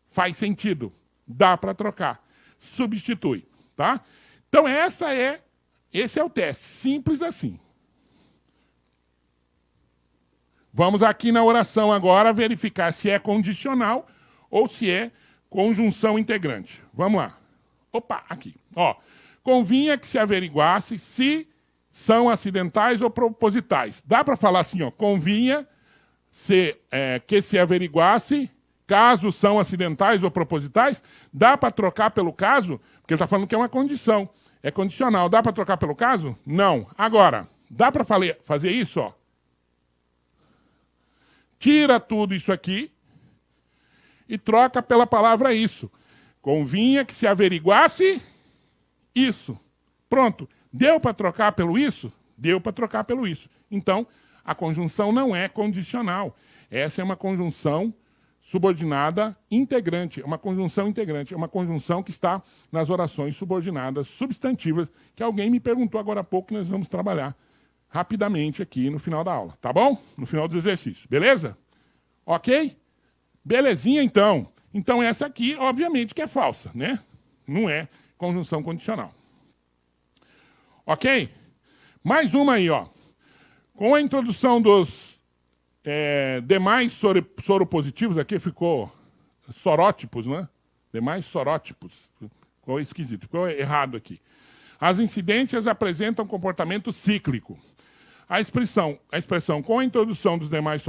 Faz sentido. Dá para trocar. Substitui, tá? Então esse é o teste. Simples assim. Vamos aqui na oração agora verificar se é condicional ou se é conjunção integrante. Vamos lá. Opa, aqui. Ó, convinha que se averiguasse se são acidentais ou propositais. Dá para falar assim, ó, convinha que se averiguasse caso são acidentais ou propositais. Dá para trocar pelo caso, porque ele está falando que é uma condição. É condicional. Dá para trocar pelo caso? Não. Agora, dá para fazer isso, ó. Tira tudo isso aqui e troca pela palavra isso. Convinha que se averiguasse isso. Pronto. Deu para trocar pelo isso? Deu para trocar pelo isso. Então, a conjunção não é condicional. Essa é uma conjunção subordinada integrante. É uma conjunção integrante. É uma conjunção que está nas orações subordinadas substantivas, que alguém me perguntou agora há pouco, que nós vamos trabalhar rapidamente aqui no final da aula. Tá bom? No final dos exercícios. Beleza? Ok? Belezinha, então. Então, essa aqui, obviamente, que é falsa, né? Não é conjunção condicional. Ok? Mais uma aí, ó. Com a introdução dos demais soropositivos, aqui ficou sorótipos, né? Demais sorótipos. Ficou esquisito, ficou errado aqui. As incidências apresentam comportamento cíclico. A expressão com a introdução dos demais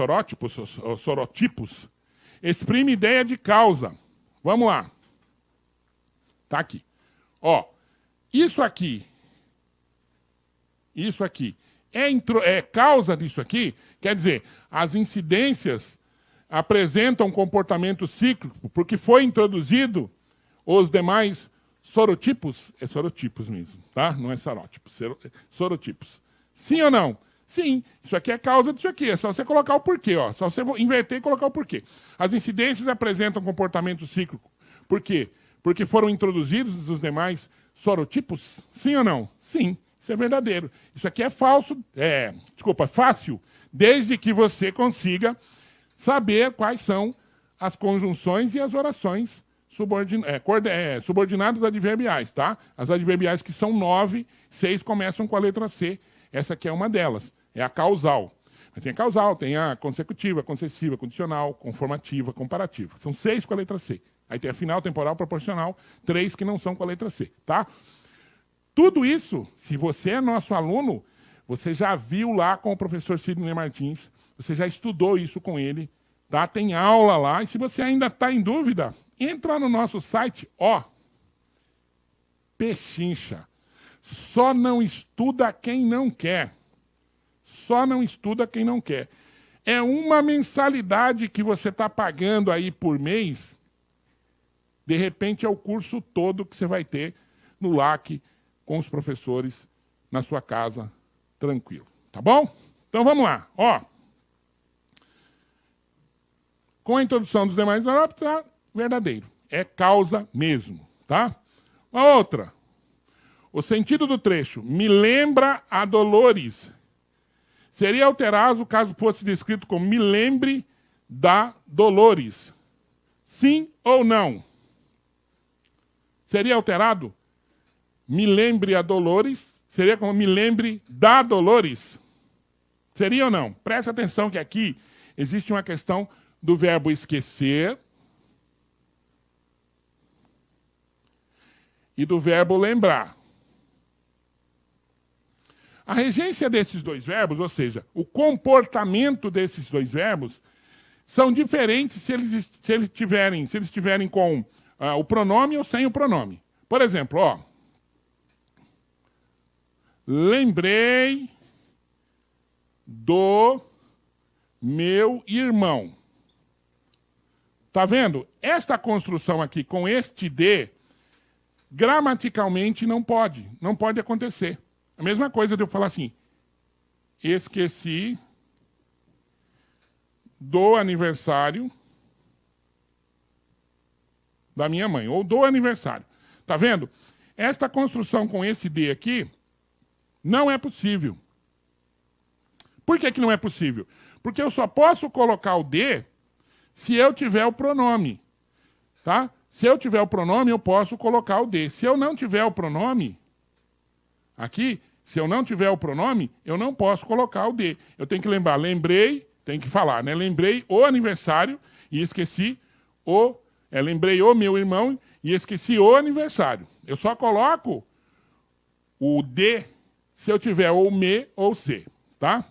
sorotipos, exprime ideia de causa. Vamos lá. Tá aqui. Ó, isso aqui é causa disso aqui, quer dizer, as incidências apresentam comportamento cíclico, porque foi introduzido os demais sorotipos, é sorotipos mesmo, tá? Não é sorótipos, sorotipos. Sim ou não? Sim, isso aqui é causa disso aqui, é só você colocar o porquê, ó. Só você inverter e colocar o porquê. As incidências apresentam comportamento cíclico Por quê? Porque foram introduzidos os demais sorotipos? Sim ou não? Sim, isso é verdadeiro. Isso aqui é falso, fácil, desde que você consiga saber quais são as conjunções e as orações subordinadas adverbiais, tá? As adverbiais que são 9, 6 começam com a letra C. Essa aqui é uma delas, é a causal. Mas tem a causal, tem a consecutiva, concessiva, condicional, conformativa, comparativa. São 6 com a letra C. Aí tem a final, temporal, proporcional, 3 que não são com a letra C, tá? Tudo isso, se você é nosso aluno, você já viu lá com o professor Sidney Martins, você já estudou isso com ele, tá? Tem aula lá, e se você ainda está em dúvida, entra no nosso site, pechincha. Só não estuda quem não quer. Só não estuda quem não quer. É uma mensalidade que você está pagando aí por mês. De repente é o curso todo que você vai ter no LAC com os professores na sua casa, tranquilo. Tá bom? Então vamos lá. Com a introdução dos demais análogos, tá verdadeiro. É causa mesmo. Tá? Uma outra. O sentido do trecho me lembra a Dolores. Seria alterado caso fosse descrito como me lembre da Dolores. Sim ou não? Seria alterado? Me lembre a Dolores. Seria como me lembre da Dolores. Seria ou não? Preste atenção que aqui existe uma questão do verbo esquecer e do verbo lembrar. A regência desses dois verbos, ou seja, o comportamento desses dois verbos, são diferentes se eles estiverem com o pronome ou sem o pronome. Por exemplo, lembrei do meu irmão. Tá vendo? Esta construção aqui com este de, gramaticalmente não pode acontecer. A mesma coisa de eu falar assim, esqueci do aniversário da minha mãe, ou do aniversário. Tá vendo? Esta construção com esse de aqui não é possível. Por que não é possível? Porque eu só posso colocar o de se eu tiver o pronome. Tá? Se eu tiver o pronome, eu posso colocar o de. Se eu não tiver o pronome, aqui, se eu não tiver o pronome, eu não posso colocar o de. Eu tenho que lembrar, lembrei, tem que falar, né? Lembrei o aniversário e esqueci lembrei o meu irmão e esqueci o aniversário. Eu só coloco o de se eu tiver ou me ou se, tá?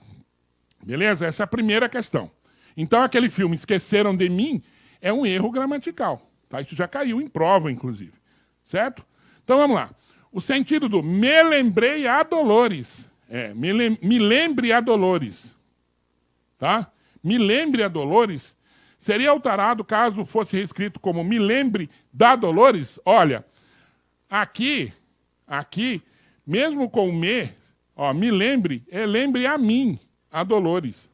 Beleza? Essa é a primeira questão. Então, aquele filme Esqueceram de Mim é um erro gramatical. Tá? Isso já caiu em prova, inclusive. Certo? Então, vamos lá. O sentido do me lembrei a Dolores. Me lembre a Dolores. Tá? Me lembre a Dolores seria alterado caso fosse reescrito como me lembre da Dolores. Olha, aqui, mesmo com me lembre, lembre a mim, a Dolores.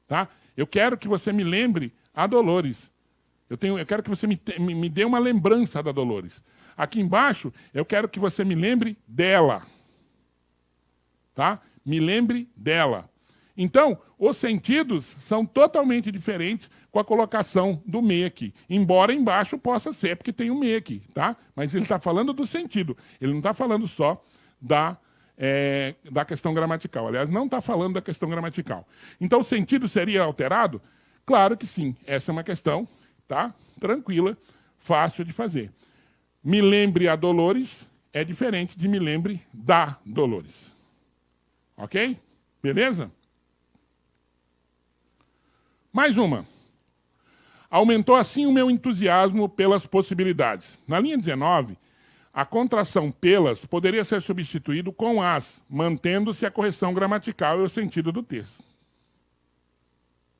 Tá? Eu quero que você me lembre a Dolores. Eu quero que você me dê uma lembrança da Dolores. Aqui embaixo, eu quero que você me lembre dela. Tá? Me lembre dela. Então, os sentidos são totalmente diferentes com a colocação do me aqui. Embora embaixo possa ser, porque tem o me aqui. Tá? Mas ele está falando do sentido. Ele não está falando só da questão gramatical. Aliás, não está falando da questão gramatical. Então, o sentido seria alterado? Claro que sim. Essa é uma questão, tá? Tranquila, fácil de fazer. Me lembre a Dolores é diferente de me lembre da Dolores. Ok? Beleza? Mais uma. Aumentou assim o meu entusiasmo pelas possibilidades. Na linha 19, a contração pelas poderia ser substituído com as, mantendo-se a correção gramatical e o sentido do texto.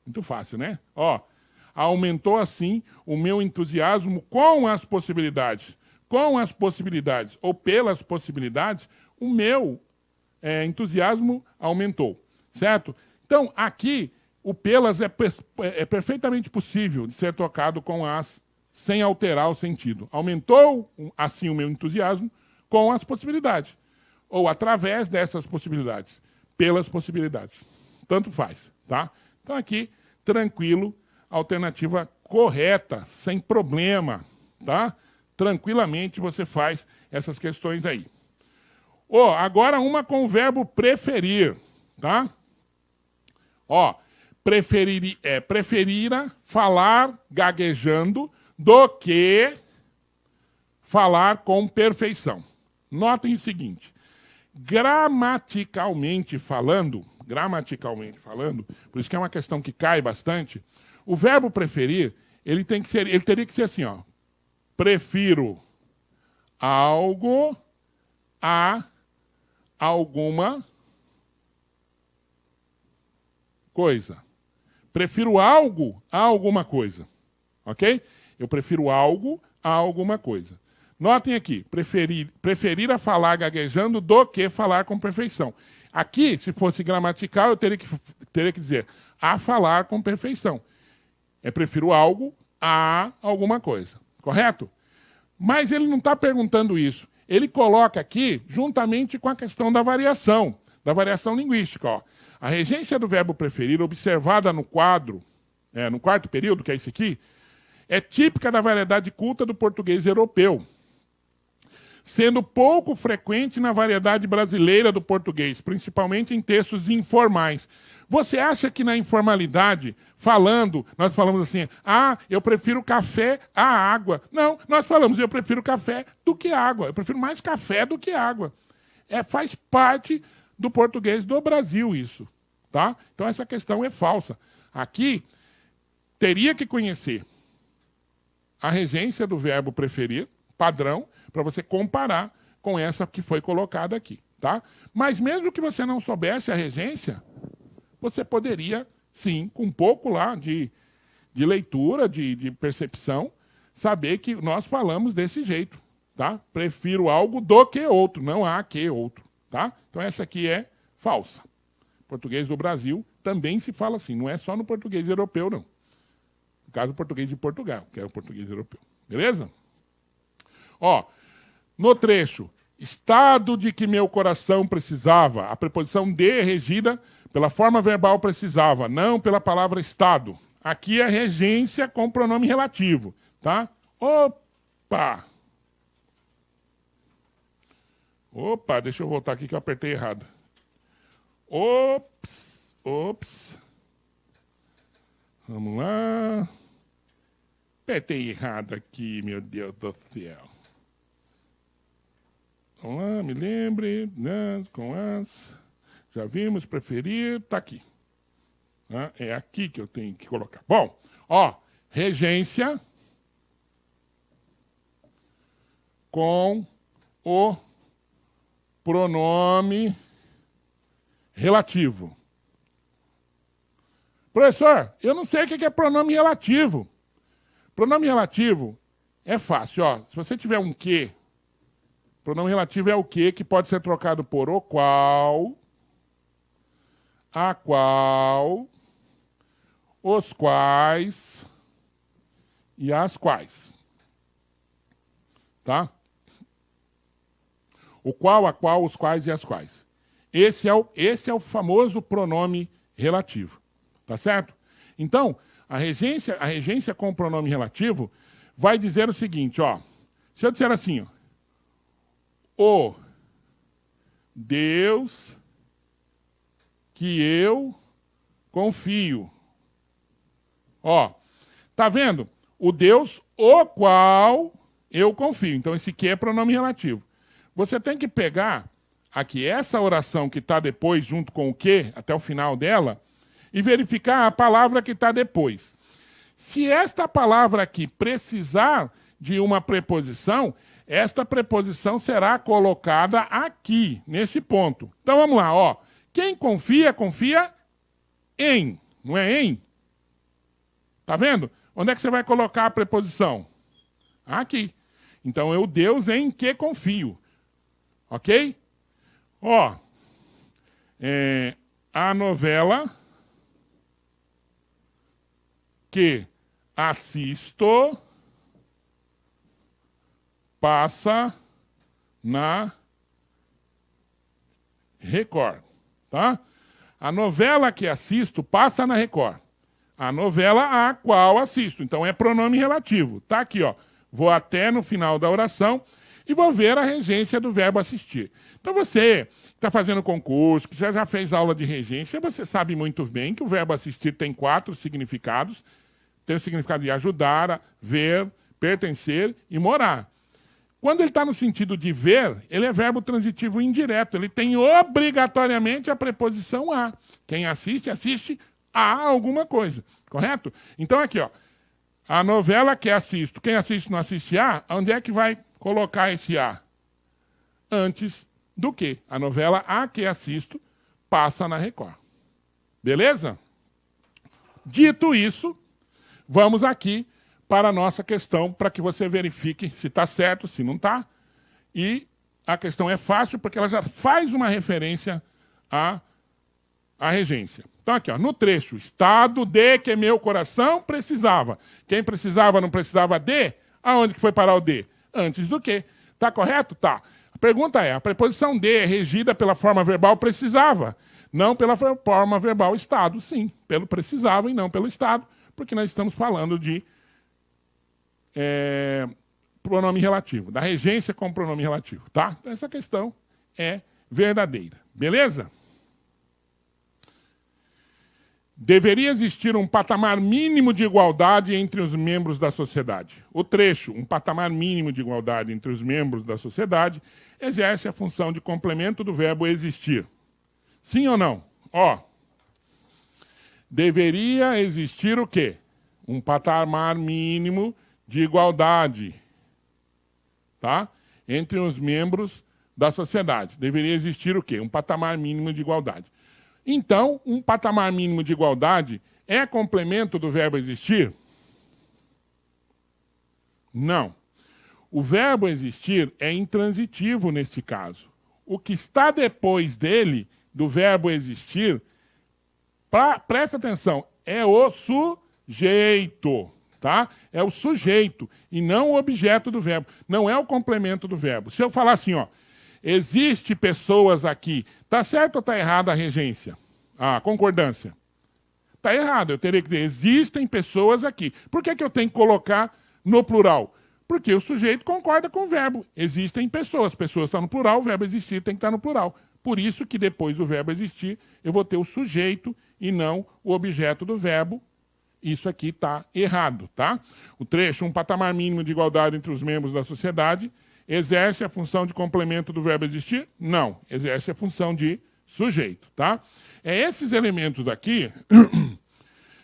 Muito fácil, né? Aumentou assim o meu entusiasmo com as possibilidades. Com as possibilidades ou pelas possibilidades, o meu entusiasmo aumentou. Certo? Então, aqui, o pelas é perfeitamente possível de ser trocado com as sem alterar o sentido. Aumentou, assim, o meu entusiasmo com as possibilidades. Ou através dessas possibilidades. Pelas possibilidades. Tanto faz, tá? Então aqui, tranquilo, alternativa correta, sem problema, tá? Tranquilamente você faz essas questões aí. Agora uma com o verbo preferir, tá? Preferira falar gaguejando do que falar com perfeição. Notem o seguinte, gramaticalmente falando, por isso que é uma questão que cai bastante, o verbo preferir, ele teria que ser assim, ó. Prefiro algo a alguma coisa. Prefiro algo a alguma coisa. Ok? Eu prefiro algo a alguma coisa. Notem aqui, preferir a falar gaguejando do que falar com perfeição. Aqui, se fosse gramatical, eu teria que dizer a falar com perfeição. Prefiro algo a alguma coisa. Correto? Mas ele não está perguntando isso. Ele coloca aqui, juntamente com a questão da variação linguística. Ó. A regência do verbo preferir, observada no quadro, no quarto período, que é esse aqui, é típica da variedade culta do português europeu, sendo pouco frequente na variedade brasileira do português, principalmente em textos informais. Você acha que na informalidade, nós falamos assim, eu prefiro café à água. Não, nós falamos, eu prefiro café do que água. Eu prefiro mais café do que água. Faz parte do português do Brasil isso. Tá? Então essa questão é falsa. Aqui, teria que conhecer a regência do verbo preferir, padrão, para você comparar com essa que foi colocada aqui. Tá? Mas mesmo que você não soubesse a regência, você poderia, sim, com um pouco lá de leitura, de percepção, saber que nós falamos desse jeito. Tá? Prefiro algo do que outro, não há que outro. Tá? Então essa aqui é falsa. Português do Brasil também se fala assim, não é só no português europeu, não. No caso, o português de Portugal, que é o português europeu. Beleza? No trecho, estado de que meu coração precisava, a preposição de é regida pela forma verbal precisava, não pela palavra estado. Aqui é regência com pronome relativo, tá? Opa, deixa eu voltar aqui que eu apertei errado. Ops. Vamos lá. Apertei errado aqui, meu Deus do céu. Vamos lá, me lembre, né, com as... Já vimos, preferir, está aqui. É aqui que eu tenho que colocar. Bom, regência com o pronome relativo. Professor, eu não sei o que é pronome relativo. Pronome relativo é fácil. Se você tiver um que, pronome relativo é o que pode ser trocado por o qual, a qual, os quais e as quais. Tá? O qual, a qual, os quais e as quais. Esse é o famoso pronome relativo. Tá certo? Então, a regência com o pronome relativo vai dizer o seguinte, se eu disser assim, o Deus que eu confio. Tá vendo? O Deus o qual eu confio. Então, esse que é pronome relativo. Você tem que pegar aqui essa oração que está depois, junto com o que, até o final dela, e verificar a palavra que está depois. Se esta palavra aqui precisar de uma preposição, esta preposição será colocada aqui, nesse ponto. Então, vamos lá. Quem confia, confia em. Não é em? Tá vendo? Onde é que você vai colocar a preposição? Aqui. Então, é o Deus em que confio. Ok? A novela que assisto passa na Record, tá? A novela que assisto passa na Record. A novela a qual assisto. Então, é pronome relativo. Tá aqui, ó. Vou até no final da oração e vou ver a regência do verbo assistir. Então, você que está fazendo concurso, que já fez aula de regência, você sabe muito bem que o verbo assistir tem 4 significados. Tem o significado de ajudar, ver, pertencer e morar. Quando ele está no sentido de ver, ele é verbo transitivo indireto. Ele tem obrigatoriamente a preposição a. Quem assiste, assiste a alguma coisa. Correto? Então, aqui, ó. A novela que assisto. Quem assiste não assiste a, onde é que vai colocar esse a? Antes do que? A novela a que assisto passa na Record. Beleza? Dito isso, vamos aqui para a nossa questão, para que você verifique se está certo, se não está. E a questão é fácil, porque ela já faz uma referência à regência. Então, aqui, ó, no trecho, estado de que meu coração precisava. Quem precisava não precisava de? Aonde que foi parar o de? Antes do que. Está correto? Tá. A pergunta é, a preposição de é regida pela forma verbal precisava, não pela forma verbal estado. Sim, pelo precisava e não pelo estado, porque nós estamos falando de pronome relativo, da regência com pronome relativo, tá? Então, essa questão é verdadeira, beleza? Deveria existir um patamar mínimo de igualdade entre os membros da sociedade. O trecho, um patamar mínimo de igualdade entre os membros da sociedade, exerce a função de complemento do verbo existir. Sim ou não? Ó, deveria existir o quê? Um patamar mínimo de igualdade, tá? Entre os membros da sociedade. Deveria existir o quê? Um patamar mínimo de igualdade. Então, um patamar mínimo de igualdade é complemento do verbo existir? Não. O verbo existir é intransitivo neste caso. O que está depois dele, do verbo existir, presta atenção, é o sujeito. Tá? É o sujeito e não o objeto do verbo. Não é o complemento do verbo. Se eu falar assim, ó, existe pessoas aqui, está certo ou está errada a regência? A concordância. Está errado, eu teria que dizer, existem pessoas aqui. Por que eu tenho que colocar no plural? Porque o sujeito concorda com o verbo. Existem pessoas. Pessoas estão no plural, o verbo existir tem que estar no plural. Por isso que depois do verbo existir, eu vou ter o sujeito e não o objeto do verbo. Isso aqui está errado, tá? O trecho, um patamar mínimo de igualdade entre os membros da sociedade, exerce a função de complemento do verbo existir? Não, exerce a função de sujeito, tá? É esses elementos daqui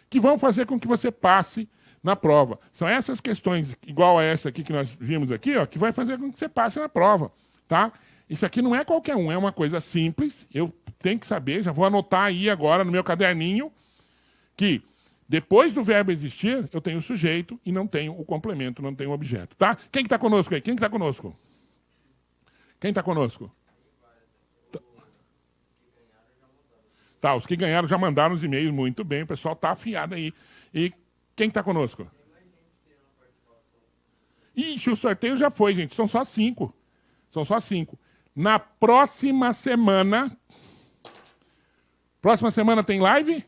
que vão fazer com que você passe na prova. São essas questões, igual a essa aqui que nós vimos aqui, ó, que vai fazer com que você passe na prova, tá? Isso aqui não é qualquer um, é uma coisa simples, eu tenho que saber, já vou anotar aí agora no meu caderninho, que depois do verbo existir, eu tenho o sujeito e não tenho o complemento, não tenho o objeto, tá? Quem que está conosco aí? Quem que está conosco? Quem está conosco? Tá, os que ganharam já mandaram os e-mails, muito bem, o pessoal está afiado aí. E quem está conosco? Ixi, o sorteio já foi, gente, são só 5. São só 5. Na próxima semana... Próxima semana tem live?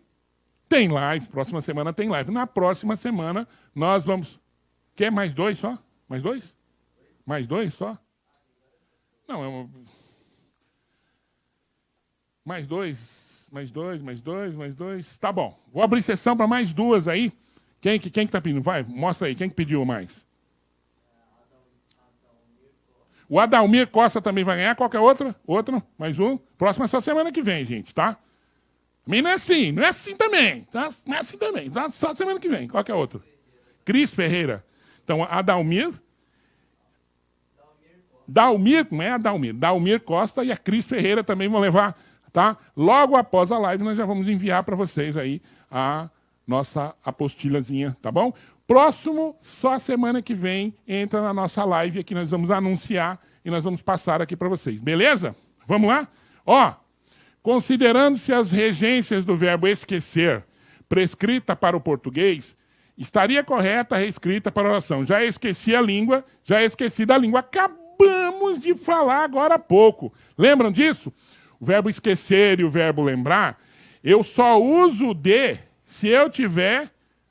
Tem live, próxima semana tem live. Na próxima semana nós vamos... Quer mais 2 só? Mais 2? Mais 2 só? Não, é uma... Mais 2, mais 2, mais 2, mais 2. Tá bom. Vou abrir sessão para mais 2 aí. Quem que está pedindo? Vai, mostra aí. Quem que pediu mais? O Adalmir Costa também vai ganhar. Qual que é outra? Outra? Mais um? Próxima só semana que vem, gente, tá? Também não é assim também. Tá? Não é assim também. Tá? Só semana que vem. Qual que é outro? Cris Ferreira. Então, Adalmir. Dalmir, não é Adalmir. Dalmir Costa e a Cris Ferreira também vão levar, tá? Logo após a live, nós já vamos enviar para vocês aí a nossa apostilhazinha, tá bom? Próximo, só semana que vem, entra na nossa live aqui, nós vamos anunciar e nós vamos passar aqui para vocês. Beleza? Vamos lá? Ó, considerando-se as regências do verbo esquecer prescrita para o português, estaria correta, reescrita para a oração. Já esqueci a língua, já esqueci da língua. Acabamos de falar agora há pouco. Lembram disso? O verbo esquecer e o verbo lembrar, eu só uso o de se eu tiver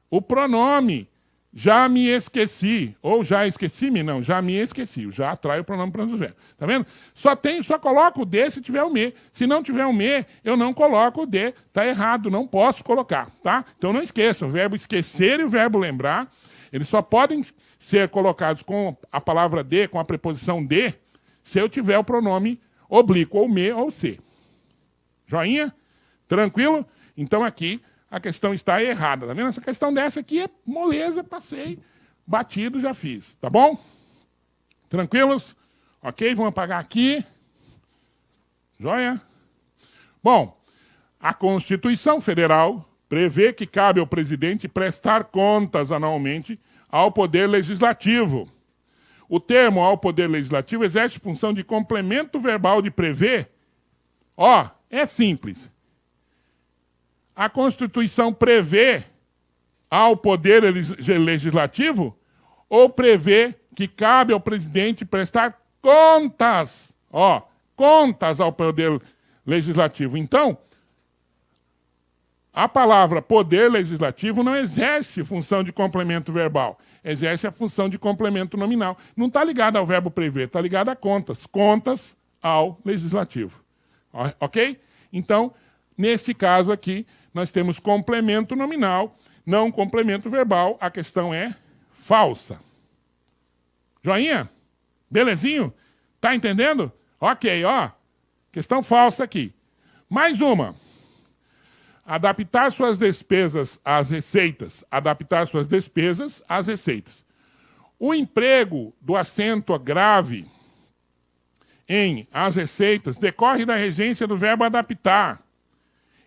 o pronome já me esqueci, ou já esqueci-me, não, já me esqueci. Já atrai o pronome para o verbo. Tá vendo? Só coloco o de se tiver o me. Se não tiver o me, eu não coloco o de. Tá errado, não posso colocar, tá? Então não esqueçam, o verbo esquecer e o verbo lembrar, eles só podem ser colocados com a palavra de, com a preposição de, se eu tiver o pronome oblíquo, ou me, ou se. Joinha? Tranquilo? Então aqui a questão está errada. Tá vendo? Essa questão dessa aqui é moleza, passei, batido, já fiz. Tá bom? Tranquilos? Ok, vamos apagar aqui. Joia? Bom, a Constituição Federal prevê que cabe ao presidente prestar contas anualmente ao Poder Legislativo. O termo ao Poder Legislativo exerce função de complemento verbal de prever. Ó, é simples. A Constituição prevê ao Poder Legislativo ou prevê que cabe ao presidente prestar contas, ó, contas ao Poder Legislativo. Então, a palavra Poder Legislativo não exerce função de complemento verbal, exerce a função de complemento nominal. Não está ligado ao verbo prever, está ligado a contas, contas ao Legislativo. Ok? Então, nesse caso aqui, nós temos complemento nominal, não complemento verbal. A questão é falsa. Joinha? Belezinho? Tá entendendo? Ok, ó. Questão falsa aqui. Mais uma. Adaptar suas despesas às receitas. Adaptar suas despesas às receitas. O emprego do acento grave em as receitas decorre da regência do verbo adaptar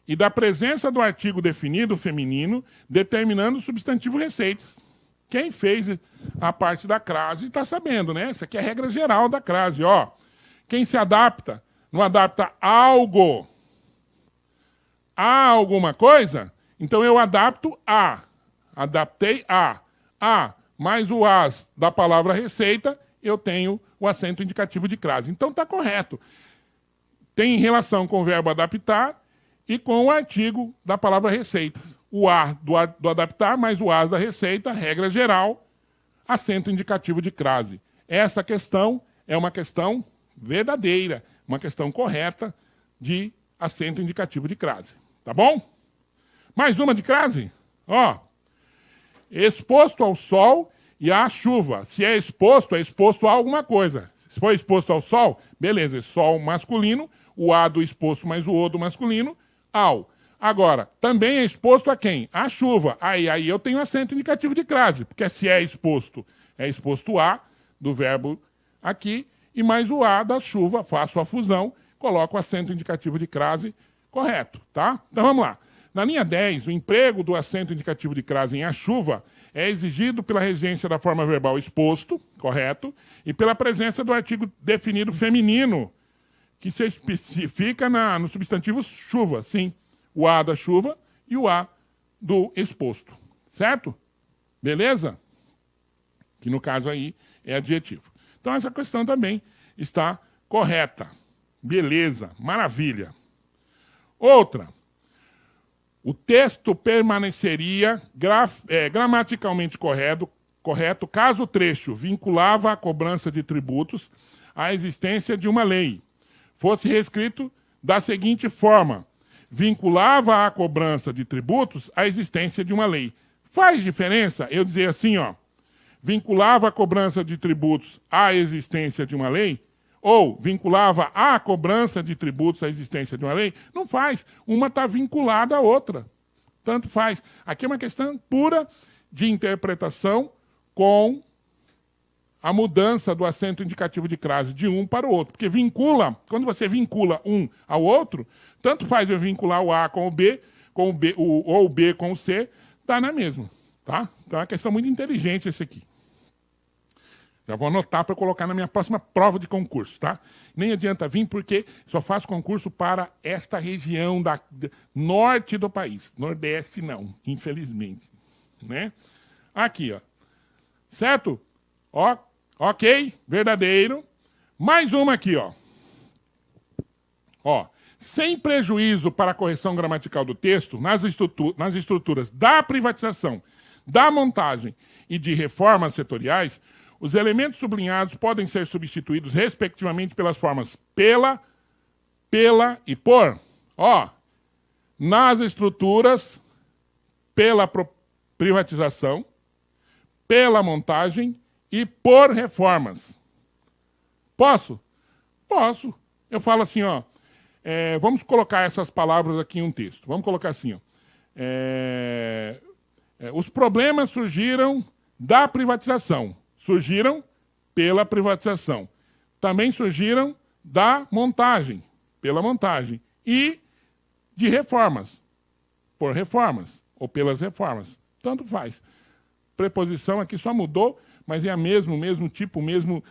e da presença do artigo definido feminino determinando o substantivo receitas. Quem fez a parte da crase está sabendo, né? Essa aqui é a regra geral da crase. Ó. Quem se adapta, não adapta algo a alguma coisa, então eu adapto a. Adaptei a. A mais o as da palavra receita, eu tenho o acento indicativo de crase. Então está correto. Tem relação com o verbo adaptar e com o artigo da palavra receitas. O a do adaptar mais o as da receita, regra geral, acento indicativo de crase. Essa questão é uma questão verdadeira, uma questão correta de acento indicativo de crase. Tá bom? Mais uma de crase? Ó. Exposto ao sol e à chuva. Se é exposto a alguma coisa. Se for exposto ao sol, beleza, sol masculino, o a do exposto mais o o do masculino, ao. Agora, também é exposto a quem? A chuva. Aí eu tenho acento indicativo de crase, porque se é exposto a do verbo aqui, e mais o a da chuva, faço a fusão, coloco o acento indicativo de crase correto, tá? Então vamos lá. Na linha 10, o emprego do acento indicativo de crase em a chuva é exigido pela regência da forma verbal exposto, correto, e pela presença do artigo definido feminino, que se especifica no substantivo chuva, sim. O a da chuva e o a do exposto, certo? Beleza? Que no caso aí é adjetivo. Então essa questão também está correta. Beleza, maravilha. Outra. O texto permaneceria gramaticalmente correto caso o trecho vinculava a cobrança de tributos à existência de uma lei. Fosse reescrito da seguinte forma: vinculava a cobrança de tributos à existência de uma lei. Faz diferença eu dizer assim, ó, vinculava a cobrança de tributos à existência de uma lei? Ou vinculava a cobrança de tributos à existência de uma lei? Não faz. Uma está vinculada à outra. Tanto faz. Aqui é uma questão pura de interpretação com a mudança do acento indicativo de crase de um para o outro. Porque quando você vincula um ao outro, tanto faz eu vincular o A com o B, ou o B com o C, dá na mesma. Tá? Então é uma questão muito inteligente esse aqui. Já vou anotar para colocar na minha próxima prova de concurso, tá? Nem adianta vir, porque só faço concurso para esta região norte do país. Nordeste não, infelizmente. Né? Aqui, ó. Certo? Ó, ok, verdadeiro. Mais uma aqui, ó. Ó, sem prejuízo para a correção gramatical do texto, nas estruturas da privatização, da montagem e de reformas setoriais, os elementos sublinhados podem ser substituídos, respectivamente, pelas formas pela e por. Ó, nas estruturas, pela privatização, pela montagem e por reformas. Posso? Posso. Eu falo assim, ó. Vamos colocar essas palavras aqui em um texto. Vamos colocar assim, ó. Os problemas surgiram da privatização. Surgiram pela privatização. Também surgiram da montagem, pela montagem. E de reformas, por reformas, ou pelas reformas. Tanto faz. Preposição aqui só mudou, mas é o mesmo tipo,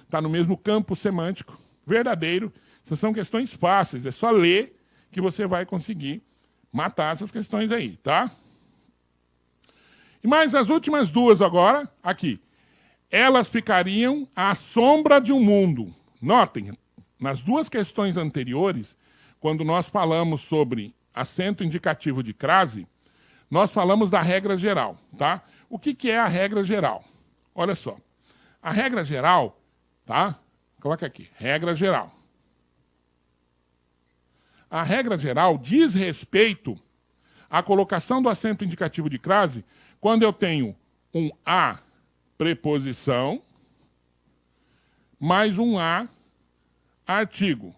está no mesmo campo semântico, verdadeiro. Essas são questões fáceis, é só ler que você vai conseguir matar essas questões aí, tá? E mais as últimas duas agora, aqui. Elas ficariam à sombra de um mundo. Notem, nas duas questões anteriores, quando nós falamos sobre acento indicativo de crase, nós falamos da regra geral, tá? O que é a regra geral? Olha só. A regra geral, tá? Coloca aqui, regra geral. A regra geral diz respeito à colocação do acento indicativo de crase quando eu tenho um a preposição mais um a artigo.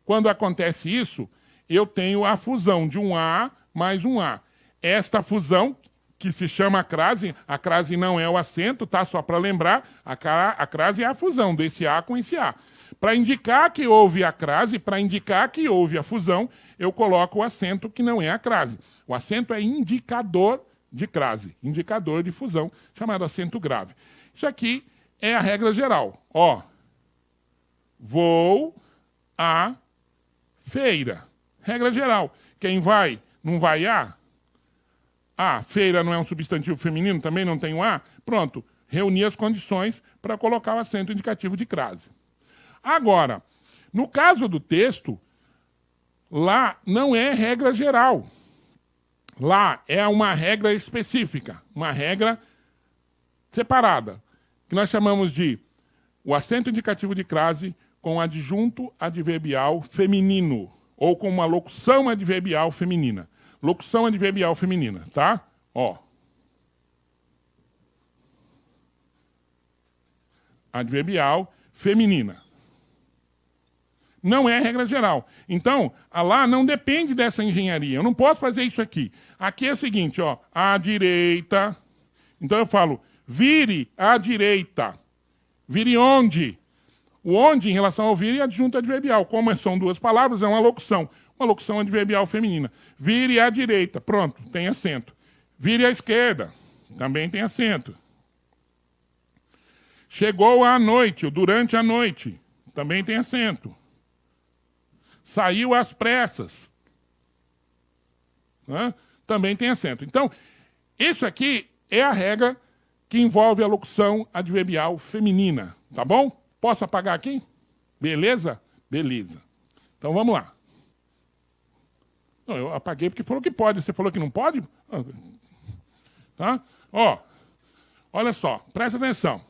Quando acontece isso, eu tenho a fusão de um a mais um a. Esta fusão, que se chama crase, a crase não é o acento, tá? Só para lembrar, a crase é a fusão desse a com esse a. Para indicar que houve a crase, para indicar que houve a fusão, eu coloco o acento que não é a crase. O acento é indicador de crase, indicador de fusão, chamado acento grave. Isso aqui é a regra geral. Ó, vou à feira. Regra geral. Quem vai, não vai a? A, feira não é um substantivo feminino, também não tem o a? Pronto, reuni as condições para colocar o acento indicativo de crase. Agora, no caso do texto, lá não é regra geral. Lá é uma regra específica, uma regra separada, que nós chamamos de o acento indicativo de crase com adjunto adverbial feminino, ou com uma locução adverbial feminina. Locução adverbial feminina, tá? Ó. Adverbial feminina. Não é regra geral. Então, a lá não depende dessa engenharia. Eu não posso fazer isso aqui. Aqui é o seguinte, ó, à direita. Então eu falo, vire à direita. Vire onde? O onde, em relação ao vire, é adjunto adverbial. Como são duas palavras, é uma locução. Uma locução adverbial feminina. Vire à direita. Pronto, tem acento. Vire à esquerda. Também tem acento. Chegou à noite, ou durante a noite. Também tem acento. Saiu às pressas. Também tem acento. Então, isso aqui é a regra que envolve a locução adverbial feminina. Tá bom? Posso apagar aqui? Beleza? Beleza. Então, vamos lá. Não, eu apaguei porque falou que pode. Você falou que não pode? Tá? Ó, olha só, presta atenção.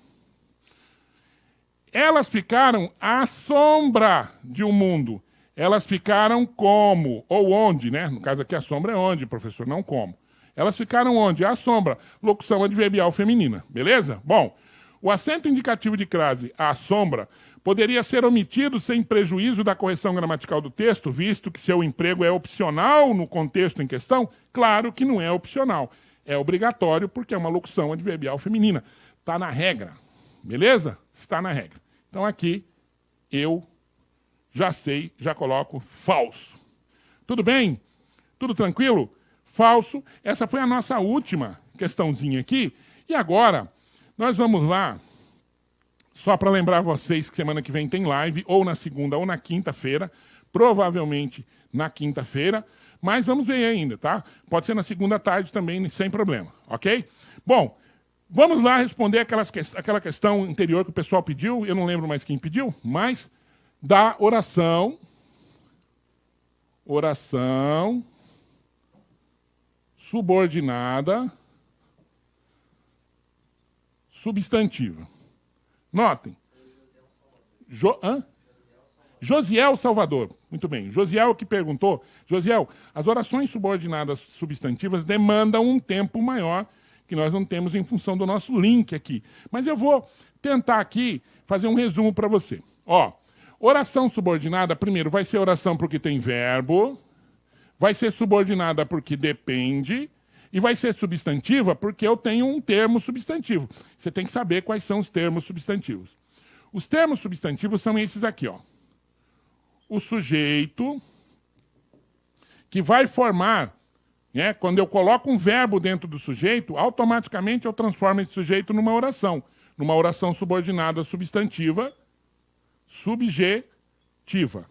Elas ficaram à sombra de um mundo. Elas ficaram como? Ou onde, né? No caso aqui, a sombra é onde, professor, não como. Elas ficaram onde? À sombra. Locução adverbial feminina. Beleza? Bom, o acento indicativo de crase à sombra poderia ser omitido sem prejuízo da correção gramatical do texto, visto que seu emprego é opcional no contexto em questão? Claro que não é opcional. É obrigatório porque é uma locução adverbial feminina. Está na regra. Beleza? Está na regra. Então aqui eu já sei, já coloco falso. Tudo bem? Tudo tranquilo? Falso. Essa foi a nossa última questãozinha aqui. E agora, nós vamos lá, só para lembrar vocês que semana que vem tem live, ou na segunda ou na quinta-feira, provavelmente na quinta-feira, mas vamos ver ainda, tá? Pode ser na segunda tarde também, sem problema, ok? Bom, Vamos lá responder aquela questão anterior que o pessoal pediu, eu não lembro mais quem pediu, mas da oração subordinada substantiva. Notem. Josiel Salvador. Muito bem. Josiel que perguntou. Josiel, as orações subordinadas substantivas demandam um tempo maior que nós não temos em função do nosso link aqui. Mas eu vou tentar aqui fazer um resumo para você. Ó, oração subordinada, primeiro, vai ser oração porque tem verbo, vai ser subordinada porque depende, e vai ser substantiva porque eu tenho um termo substantivo. Você tem que saber quais são os termos substantivos. Os termos substantivos são esses aqui, ó. O sujeito, que vai formar, né, quando eu coloco um verbo dentro do sujeito, automaticamente eu transformo esse sujeito numa oração subordinada substantiva, subjetiva,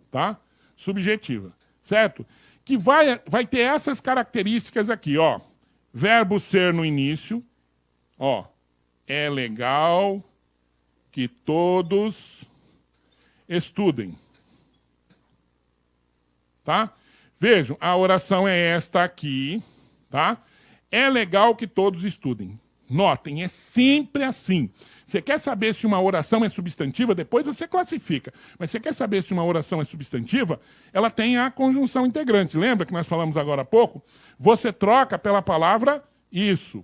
tá? Subjetiva, certo? Que vai ter essas características aqui, ó. Verbo ser no início, ó. É legal que todos estudem. Tá? Vejam, a oração é esta aqui, tá? É legal que todos estudem. Notem, é sempre assim. Você quer saber se uma oração é substantiva? Depois você classifica. Mas você quer saber se uma oração é substantiva? Ela tem a conjunção integrante. Lembra que nós falamos agora há pouco? Você troca pela palavra isso.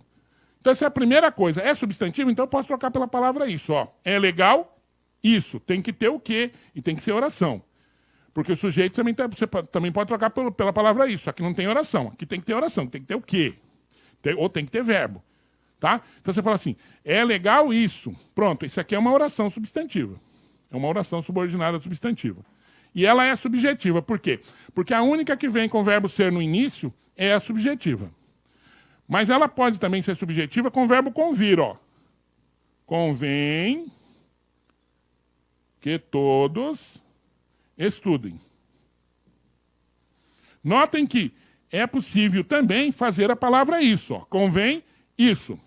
Então essa é a primeira coisa. É substantivo? Então eu posso trocar pela palavra isso. Ó. É legal? Isso. Tem que ter o quê? E tem que ser oração. Porque o sujeito você também pode trocar pela palavra isso. Aqui não tem oração. Aqui tem que ter oração. Tem que ter o quê? Ou tem que ter verbo. Tá? Então você fala assim, é legal isso. Pronto, isso aqui é uma oração substantiva. É uma oração subordinada substantiva. E ela é subjetiva. Por quê? Porque a única que vem com o verbo ser no início é a subjetiva. Mas ela pode também ser subjetiva com o verbo convir. Ó. Convém que todos estudem. Notem que é possível também fazer a palavra isso. Ó. Convém isso.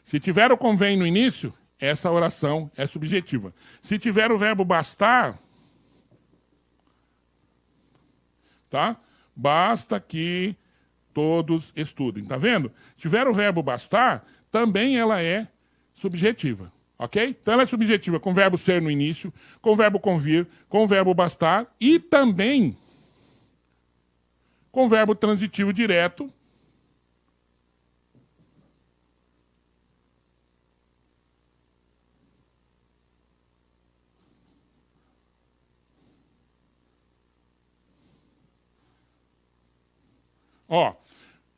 Se tiver o convém no início, essa oração é subjetiva. Se tiver o verbo bastar, tá? Basta que todos estudem. Tá vendo? Se tiver o verbo bastar, também ela é subjetiva. Ok? Então ela é subjetiva com o verbo ser no início, com o verbo convir, com o verbo bastar e também com o verbo transitivo direto. Ó,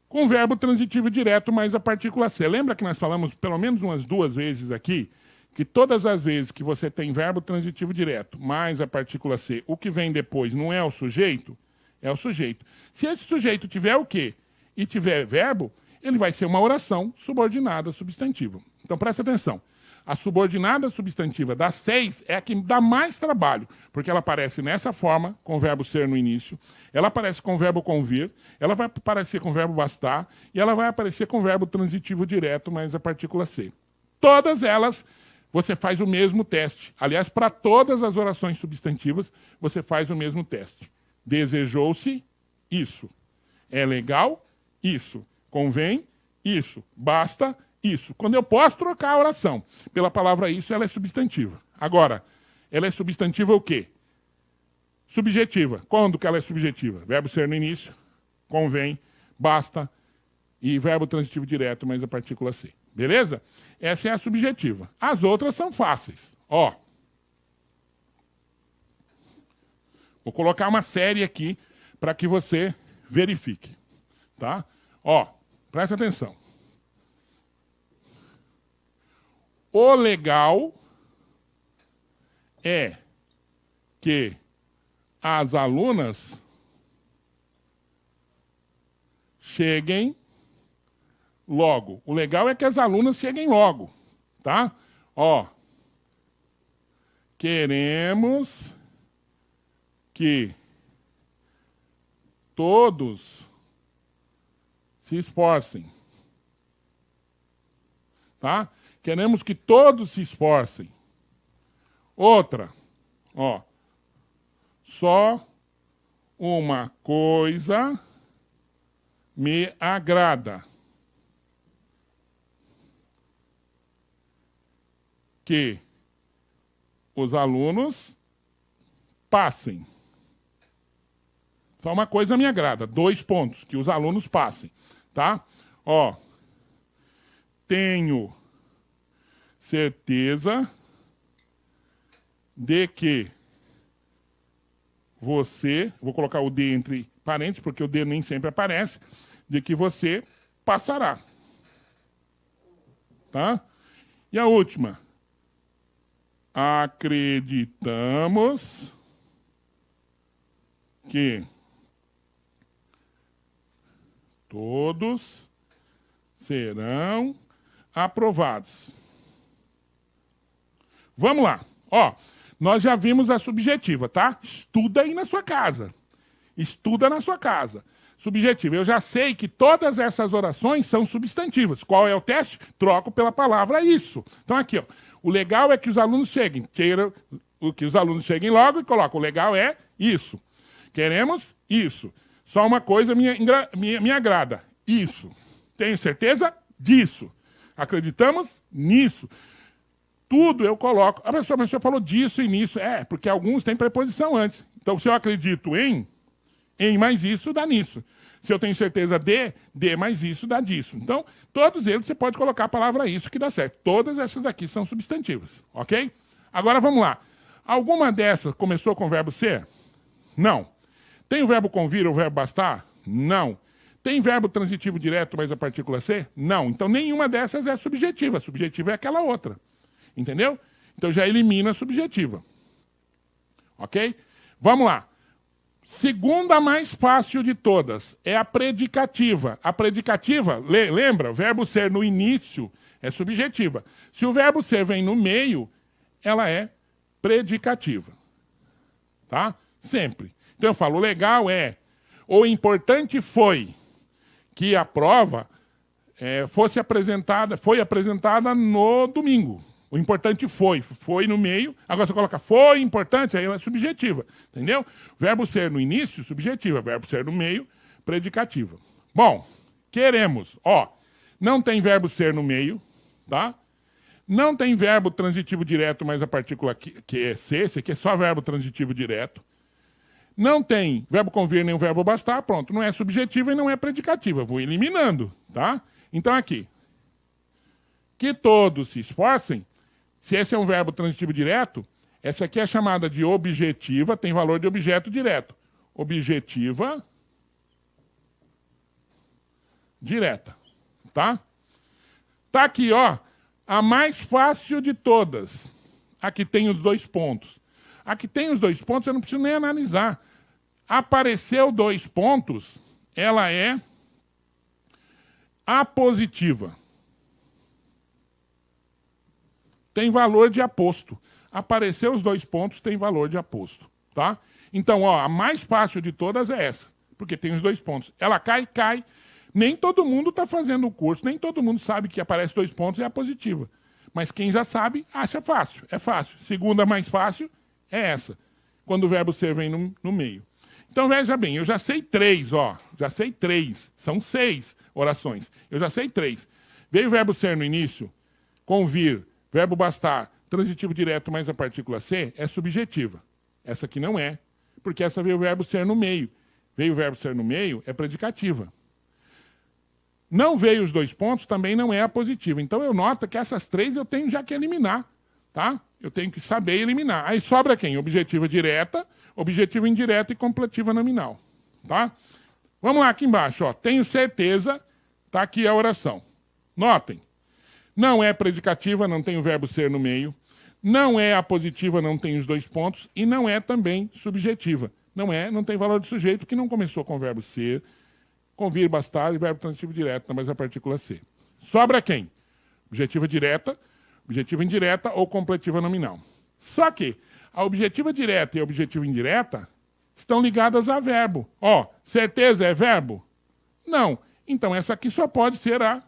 com o verbo transitivo direto mais a partícula C. Lembra que nós falamos pelo menos umas 2 vezes aqui, que todas as vezes que você tem verbo transitivo direto mais a partícula C, o que vem depois não é o sujeito? É o sujeito. Se esse sujeito tiver o quê? E tiver verbo, ele vai ser uma oração subordinada substantiva. Então presta atenção. A subordinada substantiva das 6 é a que dá mais trabalho, porque ela aparece nessa forma, com o verbo ser no início, ela aparece com o verbo convir, ela vai aparecer com o verbo bastar, e ela vai aparecer com o verbo transitivo direto mais a partícula C. Todas elas, você faz o mesmo teste. Aliás, para todas as orações substantivas, você faz o mesmo teste. Desejou-se, isso. É legal, isso. Convém, isso. Basta, isso. Quando eu posso trocar a oração pela palavra isso, ela é substantiva. Agora, ela é substantiva o quê? Subjetiva. Quando que ela é subjetiva? Verbo ser no início, convém, basta e verbo transitivo direto mais a partícula C. Beleza? Essa é a subjetiva. As outras são fáceis. Ó. Vou colocar uma série aqui para que você verifique. Tá? Ó, presta atenção. O legal é que as alunas cheguem logo. O legal é que as alunas cheguem logo, tá? Ó, queremos que todos se esforcem. tá? Queremos que todos se esforcem. Outra, ó. Só uma coisa me agrada. Que os alunos passem. Só uma coisa me agrada. 2 pontos. Que os alunos passem. Tá? Ó. Tenho certeza de que você, vou colocar o D entre parênteses, porque o D nem sempre aparece, de que você passará. Tá? E a última. Acreditamos que todos serão aprovados. Vamos lá. Ó, nós já vimos a subjetiva, tá? Estuda aí na sua casa. Estuda na sua casa. Subjetiva. Eu já sei que todas essas orações são substantivas. Qual é o teste? Troco pela palavra isso. Então aqui, ó. O legal é que os alunos cheguem. Queira que os alunos cheguem logo e coloca. O legal é isso. Queremos isso. Só uma coisa me agrada. Isso. Tenho certeza disso. Acreditamos nisso. Tudo eu coloco. A pessoa, mas você falou disso e nisso. É, porque alguns têm preposição antes. Então, se eu acredito em mais isso, dá nisso. Se eu tenho certeza de mais isso, dá disso. Então, todos eles você pode colocar a palavra isso que dá certo. Todas essas daqui são substantivas, ok? Agora, vamos lá. Alguma dessas começou com o verbo ser? Não. Tem o verbo convir ou o verbo bastar? Não. Tem verbo transitivo direto, mas a partícula ser? Não. Então, nenhuma dessas é subjetiva. A subjetiva é aquela outra. Entendeu? Então, já elimina a subjetiva. Ok? Vamos lá. Segunda mais fácil de todas é a predicativa. A predicativa, lembra? O verbo ser no início é subjetiva. Se o verbo ser vem no meio, ela é predicativa. Tá? Sempre. Então eu falo, o legal é, o importante foi que a prova foi apresentada no domingo. O importante foi no meio. Agora você coloca foi importante, aí ela é subjetiva. Entendeu? Verbo ser no início, subjetiva. Verbo ser no meio, predicativa. Bom, queremos. Ó, não tem verbo ser no meio, tá? Não tem verbo transitivo direto, mas a partícula que é ser. Esse aqui é só verbo transitivo direto. Não tem verbo convir nem o verbo bastar. Pronto, não é subjetiva e não é predicativa. Vou eliminando, tá? Então aqui. Que todos se esforcem. Se esse é um verbo transitivo direto, essa aqui é chamada de objetiva, tem valor de objeto direto. Objetiva direta, tá? Tá aqui, ó, a mais fácil de todas. Aqui tem os 2 pontos. Aqui tem os 2 pontos, eu não preciso nem analisar. Apareceu 2 pontos, ela é apositiva. Tem valor de aposto. Apareceu os 2 pontos, tem valor de aposto. Tá? Então, ó, a mais fácil de todas é essa, porque tem os 2 pontos. Ela cai. Nem todo mundo está fazendo o curso, nem todo mundo sabe que aparece 2 pontos e é a positiva. Mas quem já sabe, acha fácil. É fácil. Segunda mais fácil é essa, quando o verbo ser vem no meio. Então, veja bem, eu já sei 3, ó. Já sei 3. São 6 orações. Eu já sei 3. Veio o verbo ser no início, convir, verbo bastar, transitivo direto mais a partícula ser, é subjetiva. Essa aqui não é, porque essa veio o verbo ser no meio. Veio o verbo ser no meio, é predicativa. Não veio os 2 pontos, também não é a positiva. Então eu noto que essas 3 eu tenho já que eliminar. Tá? Eu tenho que saber eliminar. Aí sobra quem? Objetiva direta, objetiva indireta e completiva nominal. Tá? Vamos lá aqui embaixo. Ó. Tenho certeza, tá aqui a oração. Notem. Não é predicativa, não tem o verbo ser no meio. Não é apositiva, não tem os 2 pontos. E não é também subjetiva. Não tem valor de sujeito, que não começou com o verbo ser, convir, bastar e verbo transitivo direto, mas a partícula ser. Sobra quem? Objetiva direta, objetiva indireta ou completiva nominal. Só que a objetiva direta e a objetiva indireta estão ligadas a verbo. Ó, certeza é verbo? Não. Então essa aqui só pode ser a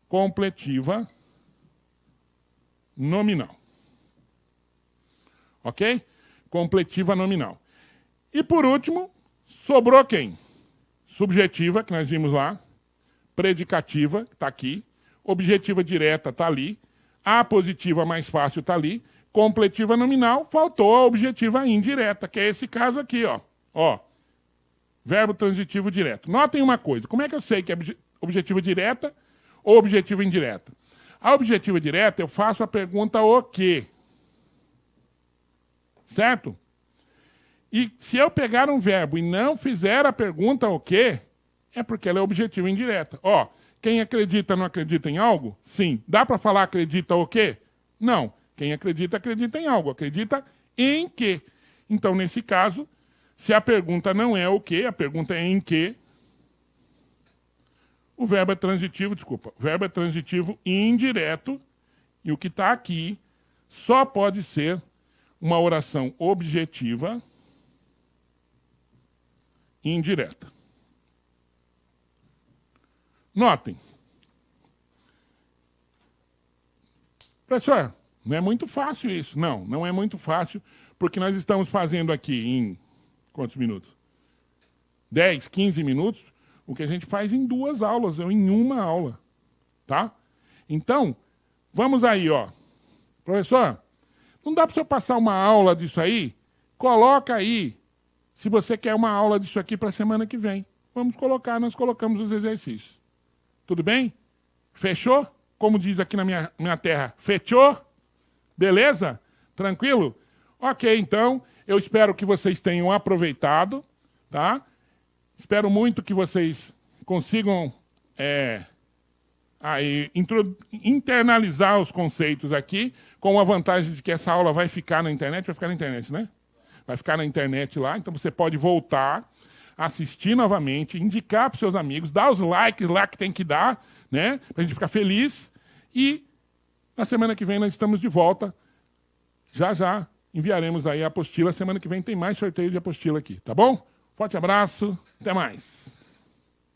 completiva nominal. Ok? Completiva nominal. E por último, sobrou quem? Subjetiva, que nós vimos lá. Predicativa, está aqui. Objetiva direta está ali. Apositiva mais fácil está ali. Completiva nominal, faltou a objetiva indireta, que é esse caso aqui, ó. Ó, verbo transitivo direto. Notem uma coisa, como é que eu sei que é objetiva direta ou objetiva indireta? A objetiva direta, eu faço a pergunta o quê? Certo? E se eu pegar um verbo e não fizer a pergunta o quê, é porque ela é objetiva indireta. Ó, quem acredita não acredita em algo? Sim. Dá para falar acredita o quê? Não. Quem acredita, acredita em algo. Acredita em quê? Então, nesse caso, se a pergunta não é o quê, a pergunta é em quê, o verbo é transitivo, desculpa, o verbo é transitivo indireto, e o que está aqui só pode ser uma oração objetiva indireta. Notem. Professor, não é muito fácil isso. Não, não é muito fácil, porque nós estamos fazendo aqui em quantos minutos? 10, 15 minutos, o que a gente faz em 2 aulas, ou em 1 aula. Tá? Então, vamos aí, ó. Professor, não dá para você passar uma aula disso aí? Coloca aí, se você quer uma aula disso aqui para a semana que vem. Vamos colocar, nós colocamos os exercícios. Tudo bem? Fechou? Como diz aqui na minha terra, fechou? Beleza? Tranquilo? Ok, então, eu espero que vocês tenham aproveitado, tá? Espero muito que vocês consigam internalizar os conceitos aqui, com a vantagem de que essa aula vai ficar na internet, né? Vai ficar na internet lá, então você pode voltar, assistir novamente, indicar para os seus amigos, dar os likes lá que tem que dar, né? Para a gente ficar feliz. E na semana que vem nós estamos de volta. Já enviaremos aí a apostila. Semana que vem tem mais sorteio de apostila aqui, tá bom? Forte abraço, até mais.